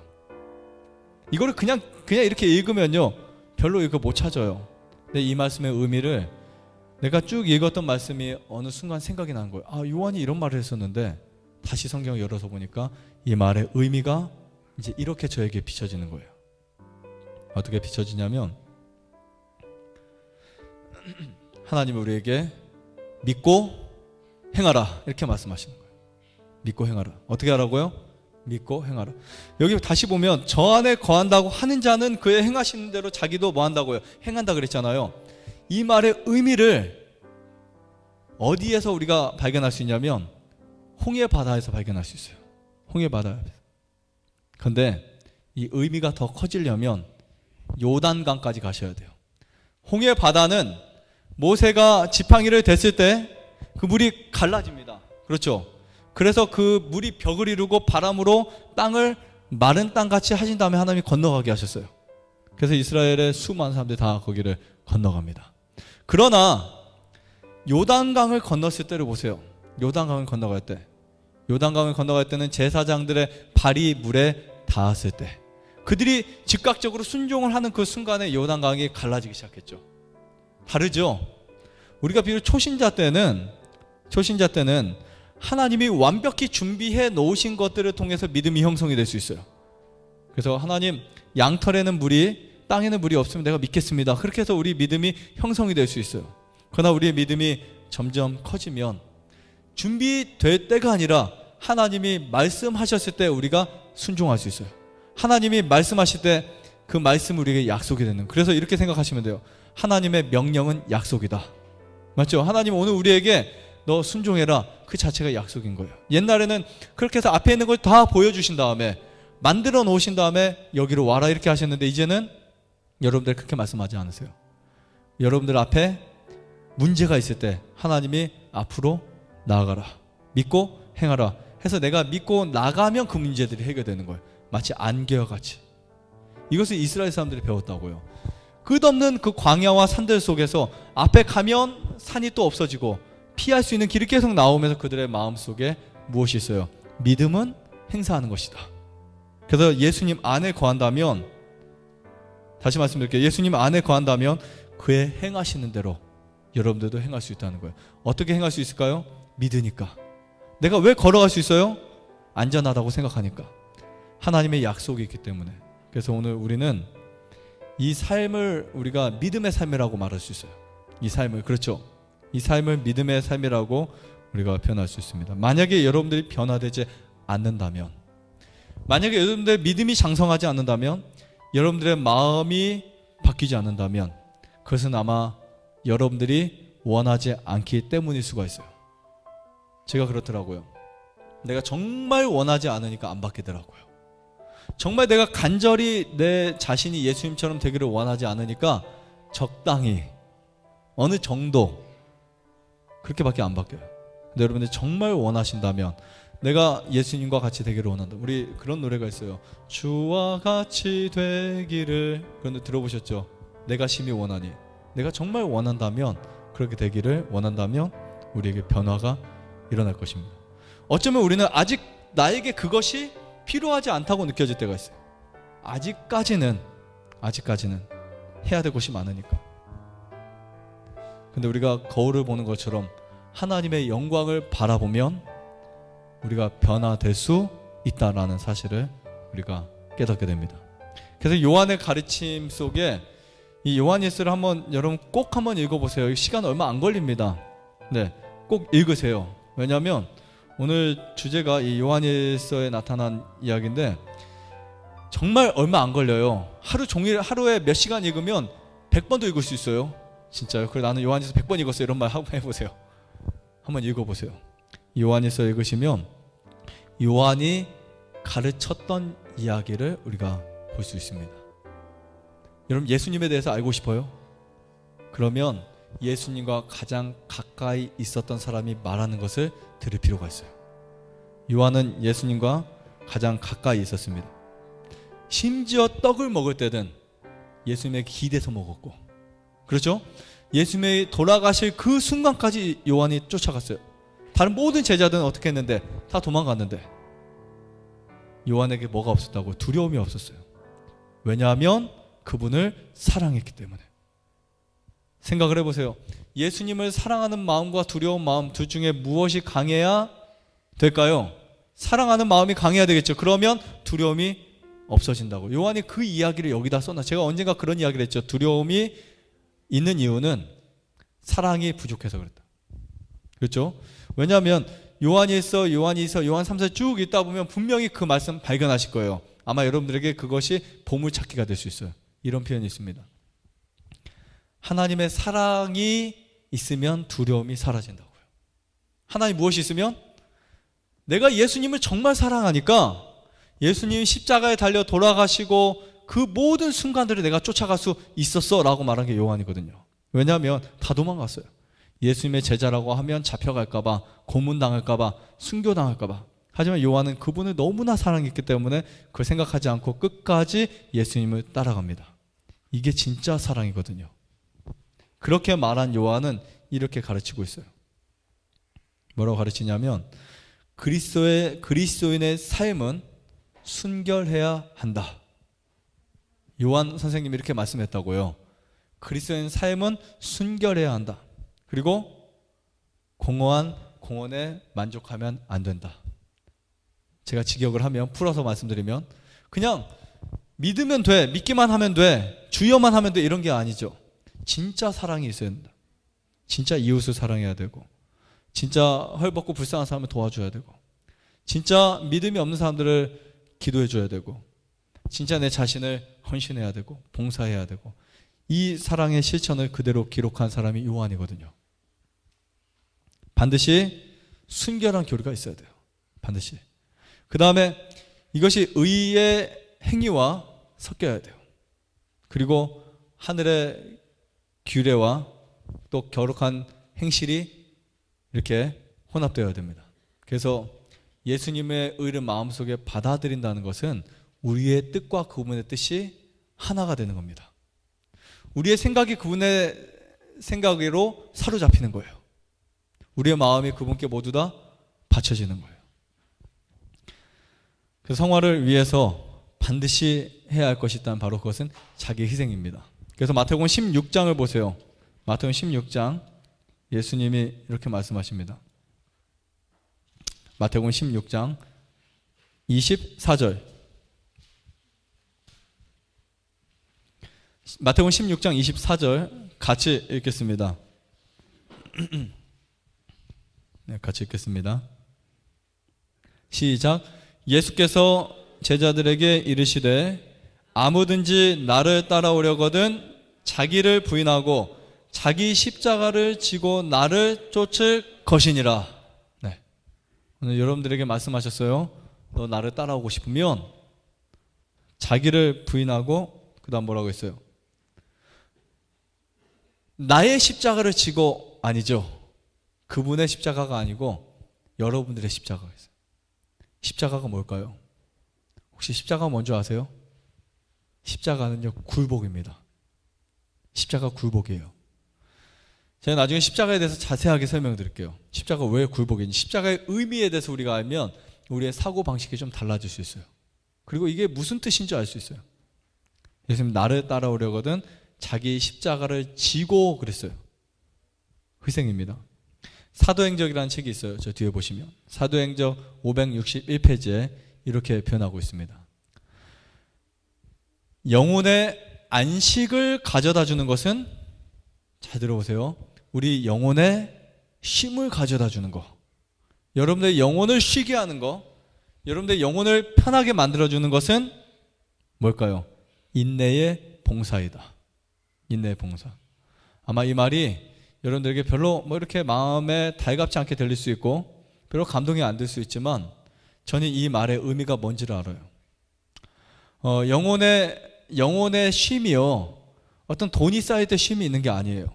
이거를 그냥 이렇게 읽으면요 별로 이거 못 찾아요. 근데 이 말씀의 의미를 내가 쭉 읽었던 말씀이 어느 순간 생각이 난 거예요. 아, 요한이 이런 말을 했었는데 다시 성경을 열어서 보니까 이 말의 의미가 이제 이렇게 저에게 비춰지는 거예요. 어떻게 비춰지냐면, 하나님이 우리에게 믿고 행하라 이렇게 말씀하시는 거예요. 믿고 행하라. 어떻게 하라고요? 믿고 행하라. 여기 다시 보면 저 안에 거한다고 하는 자는 그의 행하시는 대로 자기도 뭐 한다고요? 행한다 그랬잖아요. 이 말의 의미를 어디에서 우리가 발견할 수 있냐면 홍해 바다에서 발견할 수 있어요. 홍해 바다에서. 그런데 이 의미가 더 커지려면 요단강까지 가셔야 돼요. 홍해 바다는 모세가 지팡이를 댔을 때 그 물이 갈라집니다. 그렇죠? 그래서 그 물이 벽을 이루고 바람으로 땅을 마른 땅같이 하신 다음에 하나님이 건너가게 하셨어요. 그래서 이스라엘의 수많은 사람들이 다 거기를 건너갑니다. 그러나 요단강을 건넜을 때를 보세요. 요단강을 건너갈 때는 제사장들의 발이 물에 닿았을 때, 그들이 즉각적으로 순종을 하는 그 순간에 요단강이 갈라지기 시작했죠. 다르죠? 우리가 비록 초신자 때는 하나님이 완벽히 준비해 놓으신 것들을 통해서 믿음이 형성이 될 수 있어요. 그래서 하나님, 양털에는 물이, 땅에는 물이 없으면 내가 믿겠습니다. 그렇게 해서 우리 믿음이 형성이 될 수 있어요. 그러나 우리의 믿음이 점점 커지면 준비될 때가 아니라 하나님이 말씀하셨을 때 우리가 순종할 수 있어요. 하나님이 말씀하실 때 그 말씀이 우리에게 약속이 되는. 그래서 이렇게 생각하시면 돼요. 하나님의 명령은 약속이다. 맞죠? 하나님 오늘 우리에게 너 순종해라. 그 자체가 약속인 거예요. 옛날에는 그렇게 해서 앞에 있는 걸 다 보여주신 다음에 만들어 놓으신 다음에 여기로 와라 이렇게 하셨는데, 이제는 여러분들 그렇게 말씀하지 않으세요. 여러분들 앞에 문제가 있을 때 하나님이 앞으로 나아가라, 믿고 행하라 해서 내가 믿고 나가면 그 문제들이 해결되는 거예요. 마치 안개와 같이. 이것을 이스라엘 사람들이 배웠다고요. 끝없는 그 광야와 산들 속에서 앞에 가면 산이 또 없어지고 피할 수 있는 길이 계속 나오면서 그들의 마음속에 무엇이 있어요? 믿음은 행사하는 것이다. 그래서 예수님 안에 거한다면, 다시 말씀드릴게요, 예수님 안에 거한다면 그의 행하시는 대로 여러분들도 행할 수 있다는 거예요. 어떻게 행할 수 있을까요? 믿으니까. 내가 왜 걸어갈 수 있어요? 안전하다고 생각하니까. 하나님의 약속이 있기 때문에. 그래서 오늘 우리는 이 삶을 우리가 믿음의 삶이라고 말할 수 있어요. 이 삶을, 그렇죠, 이 삶을 믿음의 삶이라고 우리가 표현할 수 있습니다. 만약에 여러분들이 변화되지 않는다면, 만약에 여러분들의 믿음이 장성하지 않는다면, 여러분들의 마음이 바뀌지 않는다면, 그것은 아마 여러분들이 원하지 않기 때문일 수가 있어요. 제가 그렇더라고요. 내가 정말 원하지 않으니까 안 바뀌더라고요. 정말 내가 간절히 내 자신이 예수님처럼 되기를 원하지 않으니까 적당히 어느 정도 그렇게밖에 안 바뀌어요. 근데 여러분들 정말 원하신다면, 내가 예수님과 같이 되기를 원한다. 우리 그런 노래가 있어요. 주와 같이 되기를. 그런 노래 들어보셨죠? 내가 심히 원하니. 내가 정말 원한다면, 그렇게 되기를 원한다면 우리에게 변화가 일어날 것입니다. 어쩌면 우리는 아직 나에게 그것이 필요하지 않다고 느껴질 때가 있어요. 아직까지는 해야 될 것이 많으니까. 근데 우리가 거울을 보는 것처럼 하나님의 영광을 바라보면 우리가 변화될 수 있다라는 사실을 우리가 깨닫게 됩니다. 그래서 요한의 가르침 속에 이 요한일서를 여러분 꼭 한번 읽어보세요. 시간 얼마 안 걸립니다. 네, 꼭 읽으세요. 왜냐하면 오늘 주제가 이 요한일서에 나타난 이야기인데 정말 얼마 안 걸려요. 하루 종일, 하루에 몇 시간 읽으면 100번도 읽을 수 있어요. 진짜요. 그래서 나는 요한일서 100번 읽었어요, 이런 말 한번 해보세요. 한번 읽어보세요. 요한일서 읽으시면 요한이 가르쳤던 이야기를 우리가 볼 수 있습니다. 여러분, 예수님에 대해서 알고 싶어요? 그러면 예수님과 가장 가까이 있었던 사람이 말하는 것을 들을 필요가 있어요. 요한은 예수님과 가장 가까이 있었습니다. 심지어 떡을 먹을 때는 예수님의 기대서 먹었고, 그렇죠? 예수님이 돌아가실 그 순간까지 요한이 쫓아갔어요. 다른 모든 제자들은 어떻게 했는데? 다 도망갔는데 요한에게 뭐가 없었다고? 두려움이 없었어요. 왜냐하면 그분을 사랑했기 때문에. 생각을 해보세요. 예수님을 사랑하는 마음과 두려운 마음 둘 중에 무엇이 강해야 될까요? 사랑하는 마음이 강해야 되겠죠. 그러면 두려움이 없어진다고. 요한이 그 이야기를 여기다 써놔. 제가 언젠가 그런 이야기를 했죠. 두려움이 있는 이유는 사랑이 부족해서 그랬다. 그렇죠? 왜냐하면 요한일서, 요한이서, 요한 3서 쭉 읽다 보면 분명히 그 말씀 발견하실 거예요. 아마 여러분들에게 그것이 보물찾기가 될 수 있어요. 이런 표현이 있습니다. 하나님의 사랑이 있으면 두려움이 사라진다고요. 하나님 무엇이 있으면? 내가 예수님을 정말 사랑하니까 예수님이 십자가에 달려 돌아가시고 그 모든 순간들을 내가 쫓아갈 수 있었어 라고 말한 게 요한이거든요. 왜냐하면 다 도망갔어요. 예수님의 제자라고 하면 잡혀갈까봐, 고문당할까봐, 순교당할까봐. 하지만 요한은 그분을 너무나 사랑했기 때문에 그걸 생각하지 않고 끝까지 예수님을 따라갑니다. 이게 진짜 사랑이거든요. 그렇게 말한 요한은 이렇게 가르치고 있어요. 뭐라고 가르치냐면 그리스도인의 삶은 순결해야 한다. 요한 선생님이 이렇게 말씀했다고요. 그리스도인 삶은 순결해야 한다. 그리고 공허한 공헌에 만족하면 안 된다. 제가 직역을 하면, 풀어서 말씀드리면 그냥 믿으면 돼, 믿기만 하면 돼, 주여만 하면 돼, 이런 게 아니죠. 진짜 사랑이 있어야 된다. 진짜 이웃을 사랑해야 되고, 진짜 헐벗고 불쌍한 사람을 도와줘야 되고, 진짜 믿음이 없는 사람들을 기도해 줘야 되고, 진짜 내 자신을 헌신해야 되고 봉사해야 되고, 이 사랑의 실천을 그대로 기록한 사람이 요한이거든요. 반드시 순결한 교류가 있어야 돼요. 반드시. 그 다음에 이것이 의의 행위와 섞여야 돼요. 그리고 하늘의 규례와 또 거룩한 행실이 이렇게 혼합되어야 됩니다. 그래서 예수님의 의를 마음속에 받아들인다는 것은 우리의 뜻과 그분의 뜻이 하나가 되는 겁니다. 우리의 생각이 그분의 생각으로 사로잡히는 거예요. 우리의 마음이 그분께 모두 다 바쳐지는 거예요. 그 성화를 위해서 반드시 해야 할 것이 있다면 바로 그것은 자기 희생입니다. 그래서 마태복음 16장을 보세요. 마태복음 16장 예수님이 이렇게 말씀하십니다. 마태복음 16장 24절. 마태복음 16장 24절 같이 읽겠습니다. 네, 같이 읽겠습니다. 시작. 예수께서 제자들에게 이르시되 아무든지 나를 따라오려거든 자기를 부인하고 자기 십자가를 지고 나를 쫓을 것이니라. 네. 오늘 여러분들에게 말씀하셨어요. 너 나를 따라오고 싶으면 자기를 부인하고 그 다음 뭐라고 했어요? 나의 십자가를 지고, 아니죠. 그분의 십자가가 아니고 여러분들의 십자가가 있어요. 십자가가 뭘까요? 혹시 십자가 뭔지 아세요? 십자가는요, 굴복입니다. 십자가 굴복이에요. 제가 나중에 십자가에 대해서 자세하게 설명드릴게요. 십자가 왜 굴복인지, 십자가의 의미에 대해서 우리가 알면 우리의 사고방식이 좀 달라질 수 있어요. 그리고 이게 무슨 뜻인지 알 수 있어요. 예수님 나를 따라오려거든 자기 십자가를 지고 그랬어요. 희생입니다. 사도행적이라는 책이 있어요. 저 뒤에 보시면 사도행적 561페이지에 이렇게 표현하고 있습니다. 영혼의 안식을 가져다 주는 것은, 잘 들어보세요, 우리 영혼의 쉼을 가져다 주는 거, 여러분들의 영혼을 쉬게 하는 거, 여러분들의 영혼을 편하게 만들어주는 것은 뭘까요? 인내의 봉사이다. 인내의 봉사. 아마 이 말이 여러분들에게 별로 이렇게 마음에 달갑지 않게 들릴 수 있고 별로 감동이 안 될 수 있지만 저는 이 말의 의미가 뭔지를 알아요. 영혼의 쉼이요, 어떤 돈이 쌓일 때 쉼이 있는 게 아니에요.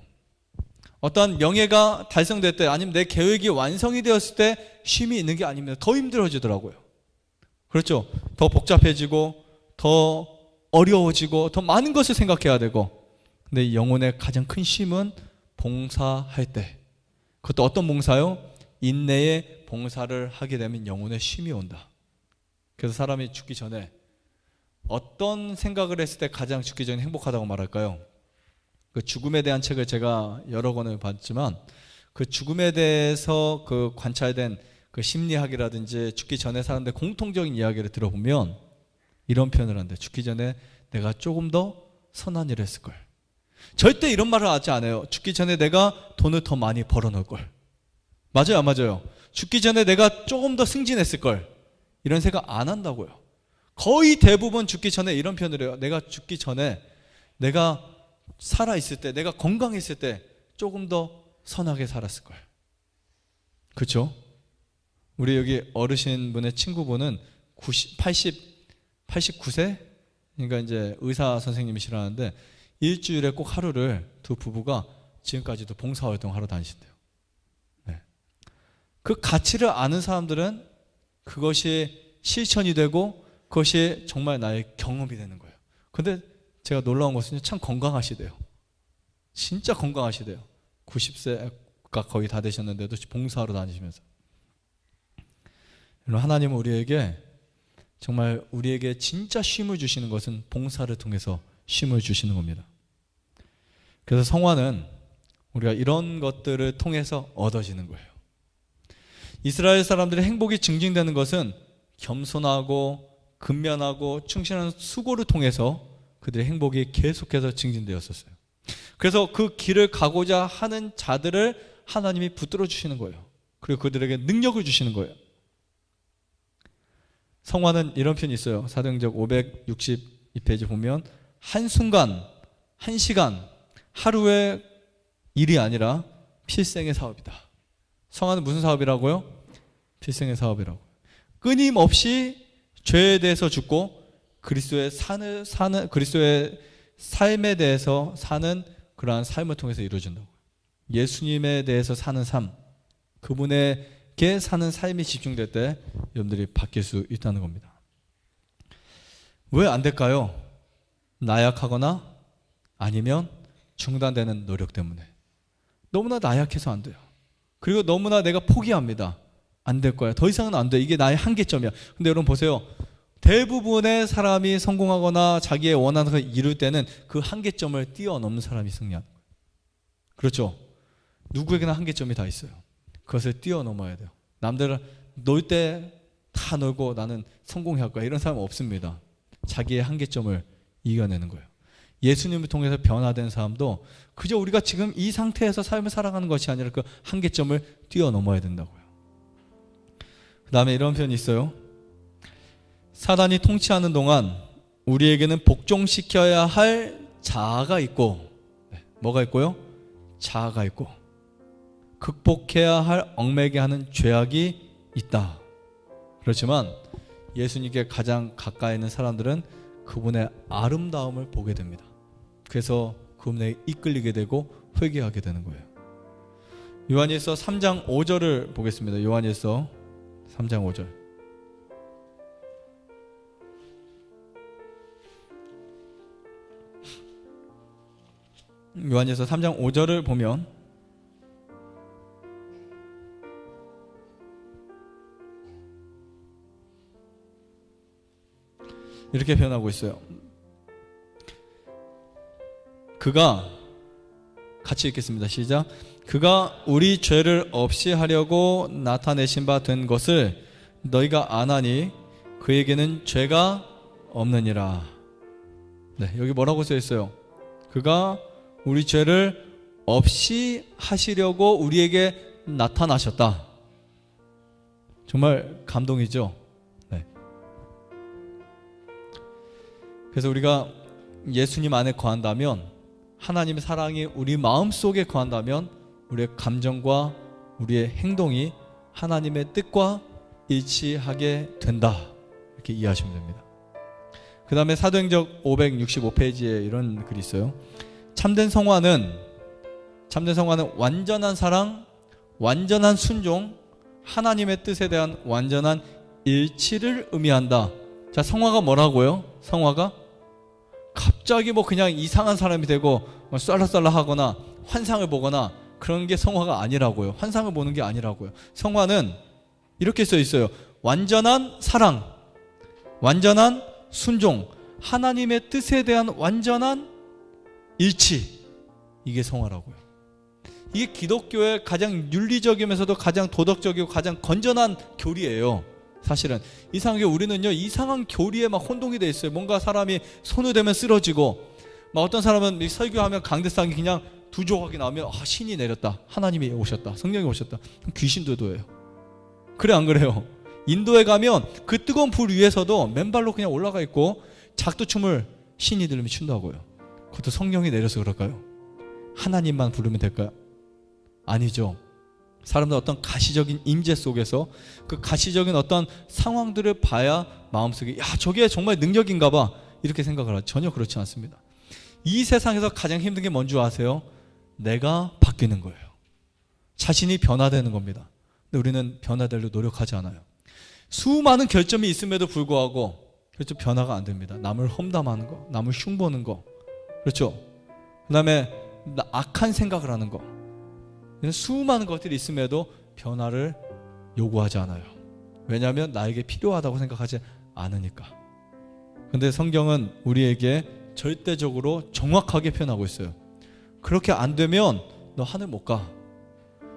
어떤 명예가 달성될 때, 아니면 내 계획이 완성이 되었을 때 쉼이 있는 게 아닙니다. 더 힘들어지더라고요. 그렇죠? 더 복잡해지고 더 어려워지고 더 많은 것을 생각해야 되고, 근데 영혼의 가장 큰 쉼은 봉사할 때. 그것도 어떤 봉사요? 인내의 봉사를 하게 되면 영혼의 쉼이 온다. 그래서 사람이 죽기 전에 어떤 생각을 했을 때 가장 죽기 전에 행복하다고 말할까요? 그 죽음에 대한 책을 제가 여러 권을 봤지만 그 죽음에 대해서 그 관찰된 그 심리학이라든지 죽기 전에 사람들 공통적인 이야기를 들어보면 이런 표현을 한대. 죽기 전에 내가 조금 더 선한 일을 했을 걸. 절대 이런 말을 하지 않아요. 죽기 전에 내가 돈을 더 많이 벌어놓을 걸. 맞아요, 안 맞아요? 죽기 전에 내가 조금 더 승진했을 걸. 이런 생각 안 한다고요. 거의 대부분 죽기 전에 이런 표현을 해요. 내가 죽기 전에 내가 살아있을 때, 내가 건강했을 때 조금 더 선하게 살았을 걸. 그렇죠? 우리 여기 어르신분의 친구분은 89세? 그러니까 이제 의사 선생님이시라는데 일주일에 꼭 하루를 두 부부가 지금까지도 봉사활동 하러 다니신대요. 네. 그 가치를 아는 사람들은 그것이 실천이 되고 그것이 정말 나의 경험이 되는 거예요. 근데 제가 놀라운 것은 참 건강하시대요. 진짜 건강하시대요. 90세가 거의 다 되셨는데도 봉사하러 다니시면서. 하나님은 우리에게 정말 우리에게 진짜 쉼을 주시는 것은 봉사를 통해서 쉼을 주시는 겁니다. 그래서 성화는 우리가 이런 것들을 통해서 얻어지는 거예요. 이스라엘 사람들의 행복이 증진되는 것은 겸손하고 근면하고 충실한 수고를 통해서 그들의 행복이 계속해서 증진되었었어요. 그래서 그 길을 가고자 하는 자들을 하나님이 붙들어 주시는 거예요. 그리고 그들에게 능력을 주시는 거예요. 성화는 이런 표현이 있어요. 사도행적 562페이지 보면 한순간, 한시간, 하루의 일이 아니라 필생의 사업이다. 성화는 무슨 사업이라고요? 필생의 사업이라고. 끊임없이 죄에 대해서 죽고 그리스도의 삶에 대해서 사는 그러한 삶을 통해서 이루어진다고. 예수님에 대해서 사는 삶, 그분에게 사는 삶이 집중될 때 여러분들이 바뀔 수 있다는 겁니다. 왜 안 될까요? 나약하거나 아니면 중단되는 노력 때문에. 너무나 나약해서 안 돼요. 그리고 너무나 내가 포기합니다. 안 될 거야. 더 이상은 안 돼. 이게 나의 한계점이야. 근데 여러분 보세요. 대부분의 사람이 성공하거나 자기의 원하는 것을 이룰 때는 그 한계점을 뛰어넘는 사람이 승리하는 거예요. 그렇죠? 누구에게나 한계점이 다 있어요. 그것을 뛰어넘어야 돼요. 남들 놀 때 다 놀고 나는 성공할 거야. 이런 사람은 없습니다. 자기의 한계점을 이겨내는 거예요. 예수님을 통해서 변화된 사람도 그저 우리가 지금 이 상태에서 삶을 살아가는 것이 아니라 그 한계점을 뛰어넘어야 된다고요. 그 다음에 이런 표현이 있어요. 사단이 통치하는 동안 우리에게는 복종시켜야 할 자아가 있고, 뭐가 있고요? 자아가 있고, 극복해야 할 얽매게 하는 죄악이 있다. 그렇지만 예수님께 가장 가까이 있는 사람들은 그분의 아름다움을 보게 됩니다. 그래서 그분에게 이끌리게 되고 회개하게 되는 거예요. 요한일서 3장 5절을 보겠습니다. 요한일서 3장 5절. 요한일서 3장 5절을 보면 이렇게 표현하고 있어요. 그가, 같이 읽겠습니다. 시작. 그가 우리 죄를 없이 하려고 나타내신 바 된 것을 너희가 아나니 그에게는 죄가 없느니라. 네, 여기 뭐라고 써 있어요? 그가 우리 죄를 없이 하시려고 우리에게 나타나셨다. 정말 감동이죠. 네. 그래서 우리가 예수님 안에 거한다면, 하나님의 사랑이 우리 마음속에 거한다면 우리의 감정과 우리의 행동이 하나님의 뜻과 일치하게 된다. 이렇게 이해하시면 됩니다. 그 다음에 사도행전 565페이지에 이런 글이 있어요. 참된 성화는 완전한 사랑, 완전한 순종, 하나님의 뜻에 대한 완전한 일치를 의미한다. 자, 성화가 뭐라고요? 성화가 갑자기 뭐 그냥 이상한 사람이 되고 쏠라쏠라 하거나 환상을 보거나 그런 게 성화가 아니라고요. 환상을 보는 게 아니라고요. 성화는 이렇게 써 있어요. 완전한 사랑, 완전한 순종, 하나님의 뜻에 대한 완전한 일치, 이게 성화라고요. 이게 기독교의 가장 윤리적이면서도 가장 도덕적이고 가장 건전한 교리예요. 사실은 이상하게 우리는요, 이상한 교리에 막 혼동이 돼 있어요. 뭔가 사람이 손을 대면 쓰러지고, 막 어떤 사람은 설교하면 강대상이 그냥 두 조각이 나오면 신이 내렸다, 하나님이 오셨다, 성령이 오셨다. 귀신도도예요. 그래 안 그래요? 인도에 가면 그 뜨거운 불 위에서도 맨발로 그냥 올라가 있고 작두춤을 신이 들으면 춘다고요. 그것도 성령이 내려서 그럴까요? 하나님만 부르면 될까요? 아니죠. 사람들 어떤 가시적인 임재 속에서 그 가시적인 어떤 상황들을 봐야 마음속에, 야, 저게 정말 능력인가 봐, 이렇게 생각을 하죠. 전혀 그렇지 않습니다. 이 세상에서 가장 힘든 게 뭔지 아세요? 내가 바뀌는 거예요. 자신이 변화되는 겁니다. 근데 우리는 변화되려고 노력하지 않아요. 수많은 결점이 있음에도 불구하고, 그렇죠, 변화가 안 됩니다. 남을 험담하는 거, 남을 흉보는 거, 그렇죠, 그 다음에 악한 생각을 하는 거, 수많은 것들이 있음에도 변화를 요구하지 않아요. 왜냐하면 나에게 필요하다고 생각하지 않으니까. 근데 성경은 우리에게 절대적으로 정확하게 표현하고 있어요. 그렇게 안 되면 너 하늘 못 가.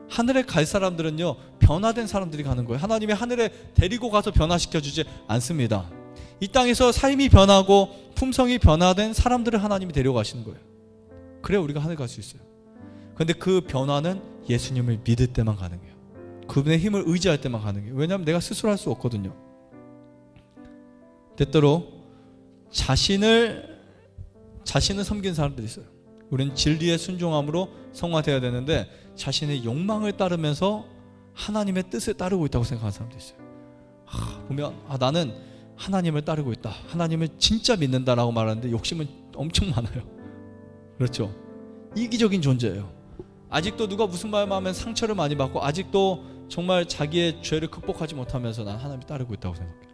하늘에 갈 사람들은요, 변화된 사람들이 가는 거예요. 하나님이 하늘에 데리고 가서 변화시켜주지 않습니다. 이 땅에서 삶이 변하고 품성이 변화된 사람들을 하나님이 데려가시는 거예요. 그래야 우리가 하늘 갈 수 있어요. 그런데 그 변화는 예수님을 믿을 때만 가능해요. 그분의 힘을 의지할 때만 가능해요. 왜냐하면 내가 스스로 할 수 없거든요. 때때로 자신을 섬기는 사람들이 있어요. 우리는 진리에 순종함으로 성화되어야 되는데 자신의 욕망을 따르면서 하나님의 뜻을 따르고 있다고 생각하는 사람도 있어요. 보면 나는 하나님을 따르고 있다, 하나님을 진짜 믿는다라고 말하는데 욕심은 엄청 많아요. 그렇죠? 이기적인 존재예요. 아직도 누가 무슨 말만 하면 상처를 많이 받고, 아직도 정말 자기의 죄를 극복하지 못하면서 난 하나님을 따르고 있다고 생각해요.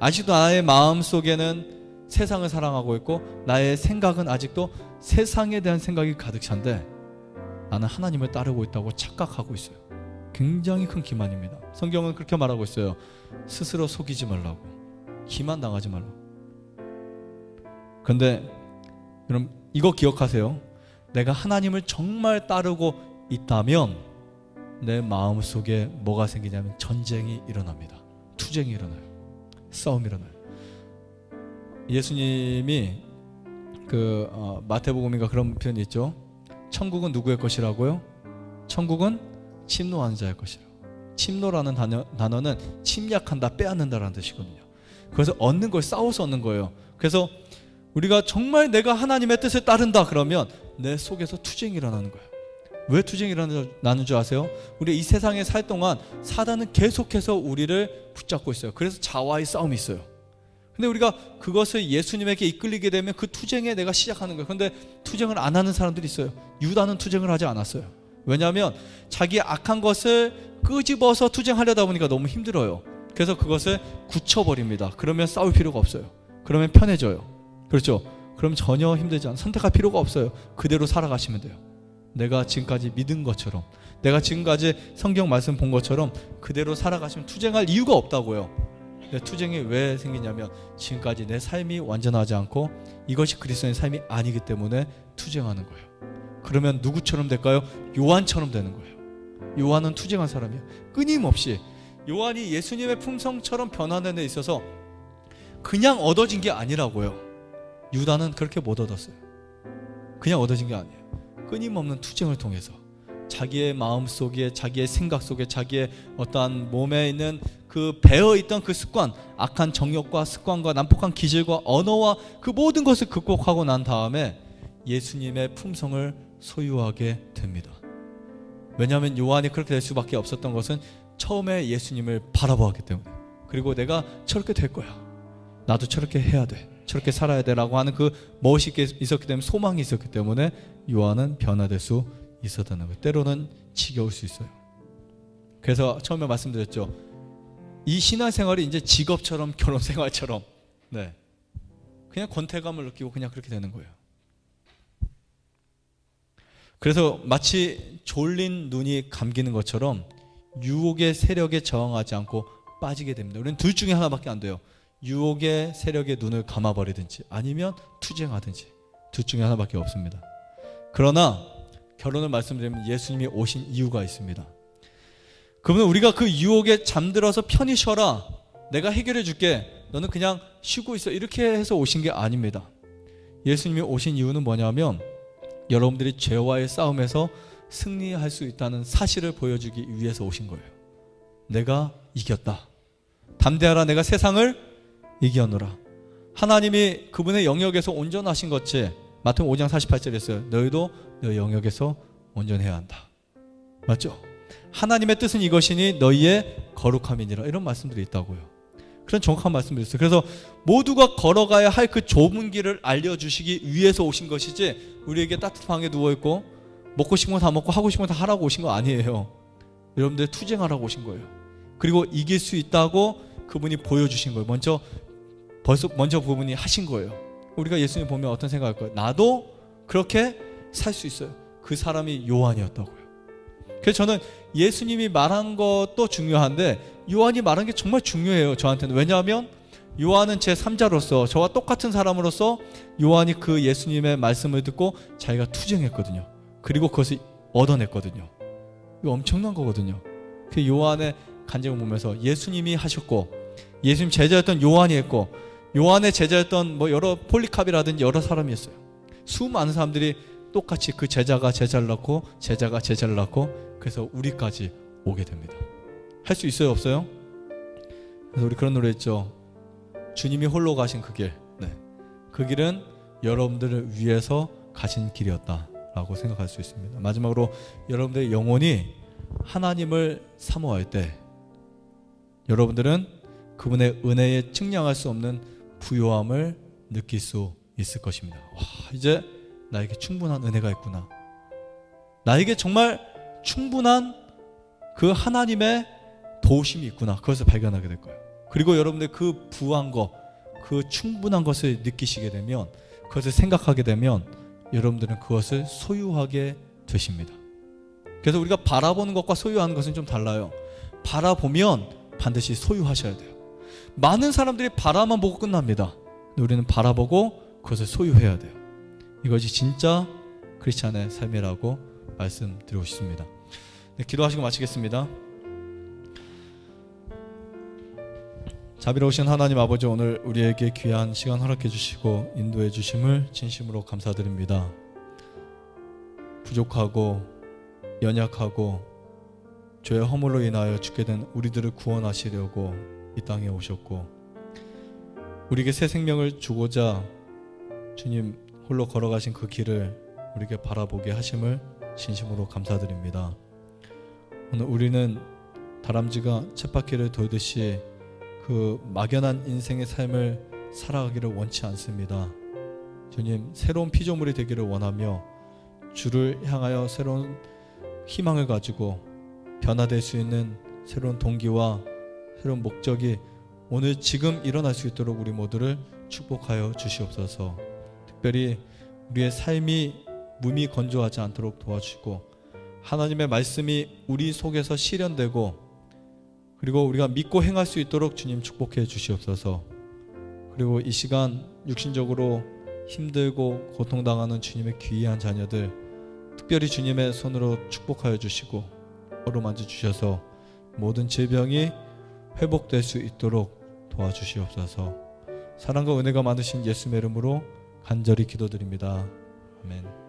아직도 나의 마음 속에는 세상을 사랑하고 있고, 나의 생각은 아직도 세상에 대한 생각이 가득 찬데 나는 하나님을 따르고 있다고 착각하고 있어요. 굉장히 큰 기만입니다. 성경은 그렇게 말하고 있어요. 스스로 속이지 말라고, 기만 당하지 말라고. 그런데 여러분, 이거 기억하세요. 내가 하나님을 정말 따르고 있다면 내 마음속에 뭐가 생기냐면 전쟁이 일어납니다. 투쟁이 일어나요. 싸움이 일어나요. 예수님이 마태복음인가 그런 표현이 있죠. 천국은 누구의 것이라고요? 천국은 침노하는 자의 것이라고. 침노라는 단어는 침략한다, 빼앗는다라는 뜻이거든요. 그래서 얻는 걸 싸워서 얻는 거예요. 그래서 우리가 정말 내가 하나님의 뜻을 따른다 그러면 내 속에서 투쟁이 일어나는 거예요. 왜 투쟁이 일어나는 줄 아세요? 우리 이 세상에 살 동안 사단은 계속해서 우리를 붙잡고 있어요. 그래서 자와의 싸움이 있어요. 근데 우리가 그것을 예수님에게 이끌리게 되면 그 투쟁에 내가 시작하는 거예요. 그런데 투쟁을 안 하는 사람들이 있어요. 유다는 투쟁을 하지 않았어요. 왜냐하면 자기의 악한 것을 끄집어서 투쟁하려다 보니까 너무 힘들어요. 그래서 그것을 굳혀버립니다. 그러면 싸울 필요가 없어요. 그러면 편해져요. 그렇죠? 그럼 전혀 힘들지 않아요. 선택할 필요가 없어요. 그대로 살아가시면 돼요. 내가 지금까지 믿은 것처럼, 내가 지금까지 성경 말씀 본 것처럼 그대로 살아가시면 투쟁할 이유가 없다고요. 근데 투쟁이 왜 생기냐면 지금까지 내 삶이 완전하지 않고 이것이 그리스도의 삶이 아니기 때문에 투쟁하는 거예요. 그러면 누구처럼 될까요? 요한처럼 되는 거예요. 요한은 투쟁한 사람이에요. 끊임없이. 요한이 예수님의 품성처럼 변화하는 데 있어서 그냥 얻어진 게 아니라고요. 유다는 그렇게 못 얻었어요. 그냥 얻어진 게 아니에요. 끊임없는 투쟁을 통해서 자기의 마음 속에, 자기의 생각 속에, 자기의 어떠한 몸에 있는 그 배어있던 그 습관, 악한 정욕과 습관과 난폭한 기질과 언어와 그 모든 것을 극복하고 난 다음에 예수님의 품성을 소유하게 됩니다. 왜냐하면 요한이 그렇게 될 수밖에 없었던 것은 처음에 예수님을 바라보았기 때문에, 그리고 내가 저렇게 될 거야, 나도 저렇게 해야 돼, 저렇게 살아야 되라고 하는 그 멋이 있었기 때문에, 소망이 있었기 때문에 요한은 변화될 수 있었다는 거예요. 때로는 지겨울 수 있어요. 그래서 처음에 말씀드렸죠. 이 신앙생활이 이제 직업처럼, 결혼생활처럼, 그냥 권태감을 느끼고 그냥 그렇게 되는 거예요. 그래서 마치 졸린 눈이 감기는 것처럼 유혹의 세력에 저항하지 않고 빠지게 됩니다. 우리는 둘 중에 하나밖에 안 돼요. 유혹의 세력에 눈을 감아버리든지 아니면 투쟁하든지, 둘 중에 하나밖에 없습니다. 그러나 결론을 말씀드리면 예수님이 오신 이유가 있습니다. 그분은 우리가 그 유혹에 잠들어서 편히 쉬어라, 내가 해결해 줄게, 너는 그냥 쉬고 있어, 이렇게 해서 오신 게 아닙니다. 예수님이 오신 이유는 뭐냐면 여러분들이 죄와의 싸움에서 승리할 수 있다는 사실을 보여주기 위해서 오신 거예요. 내가 이겼다, 담대하라, 내가 세상을 이겨노라. 하나님이 그분의 영역에서 온전하신 것이 마태복음 5장 48절에 있어요. 너희도 너희 영역에서 온전해야 한다. 맞죠? 하나님의 뜻은 이것이니 너희의 거룩함이니라, 이런 말씀들이 있다고요. 그런 정확한 말씀들이 있어요. 그래서 모두가 걸어가야 할 그 좁은 길을 알려주시기 위해서 오신 것이지, 우리에게 따뜻한 방에 누워있고 먹고 싶은 거 다 먹고 하고 싶은 거 다 하라고 오신 거 아니에요. 여러분들 투쟁하라고 오신 거예요. 그리고 이길 수 있다고 그분이 보여주신 거예요. 먼저 그분이 하신 거예요. 우리가 예수님 보면 어떤 생각할 거예요? 나도 그렇게 살 수 있어요. 그 사람이 요한이었다고요. 그래서 저는 예수님이 말한 것도 중요한데 요한이 말한 게 정말 중요해요, 저한테는. 왜냐하면 요한은 제 3자로서, 저와 똑같은 사람으로서 요한이 그 예수님의 말씀을 듣고 자기가 투쟁했거든요. 그리고 그것을 얻어냈거든요. 이거 엄청난 거거든요. 그 요한의 간증을 보면서 예수님이 하셨고, 예수님 제자였던 요한이 했고, 요한의 제자였던 여러 폴리캅이라든지 여러 사람이 있어요. 수많은 사람들이 똑같이 그 제자가 제자를 낳고, 제자가 제자를 낳고, 그래서 우리까지 오게 됩니다. 할 수 있어요, 없어요? 그래서 우리 그런 노래 했죠. 주님이 홀로 가신 그 길, 그 길은 여러분들을 위해서 가신 길이었다라고 생각할 수 있습니다. 마지막으로 여러분들의 영혼이 하나님을 사모할 때 여러분들은 그분의 은혜에 측량할 수 없는 부요함을 느낄 수 있을 것입니다. 와, 이제 나에게 충분한 은혜가 있구나. 나에게 정말 충분한 그 하나님의 도우심이 있구나. 그것을 발견하게 될 거예요. 그리고 여러분들 그 부한 것, 그 충분한 것을 느끼시게 되면, 그것을 생각하게 되면 여러분들은 그것을 소유하게 되십니다. 그래서 우리가 바라보는 것과 소유하는 것은 좀 달라요. 바라보면 반드시 소유하셔야 돼요. 많은 사람들이 바라만 보고 끝납니다. 근데 우리는 바라보고 그것을 소유해야 돼요. 이것이 진짜 크리스찬의 삶이라고 말씀드리고 싶습니다. 네, 기도하시고 마치겠습니다. 자비로우신 하나님 아버지, 오늘 우리에게 귀한 시간 허락해 주시고 인도해 주심을 진심으로 감사드립니다. 부족하고 연약하고 죄의 허물로 인하여 죽게 된 우리들을 구원하시려고 이 땅에 오셨고, 우리에게 새 생명을 주고자 주님 홀로 걸어가신 그 길을 우리에게 바라보게 하심을 진심으로 감사드립니다. 오늘 우리는 다람쥐가 쳇바퀴를 돌듯이 그 막연한 인생의 삶을 살아가기를 원치 않습니다. 주님, 새로운 피조물이 되기를 원하며 주를 향하여 새로운 희망을 가지고 변화될 수 있는 새로운 동기와 새로운 목적이 오늘 지금 일어날 수 있도록 우리 모두를 축복하여 주시옵소서. 특별히 우리의 삶이 몸이 건조하지 않도록 도와주시고, 하나님의 말씀이 우리 속에서 실현되고, 그리고 우리가 믿고 행할 수 있도록 주님 축복해 주시옵소서. 그리고 이 시간 육신적으로 힘들고 고통당하는 주님의 귀한 자녀들, 특별히 주님의 손으로 축복하여 주시고 어루만져 주셔서 모든 질병이 회복될 수 있도록 도와주시옵소서. 사랑과 은혜가 많으신 예수의 이름으로 간절히 기도드립니다. 아멘.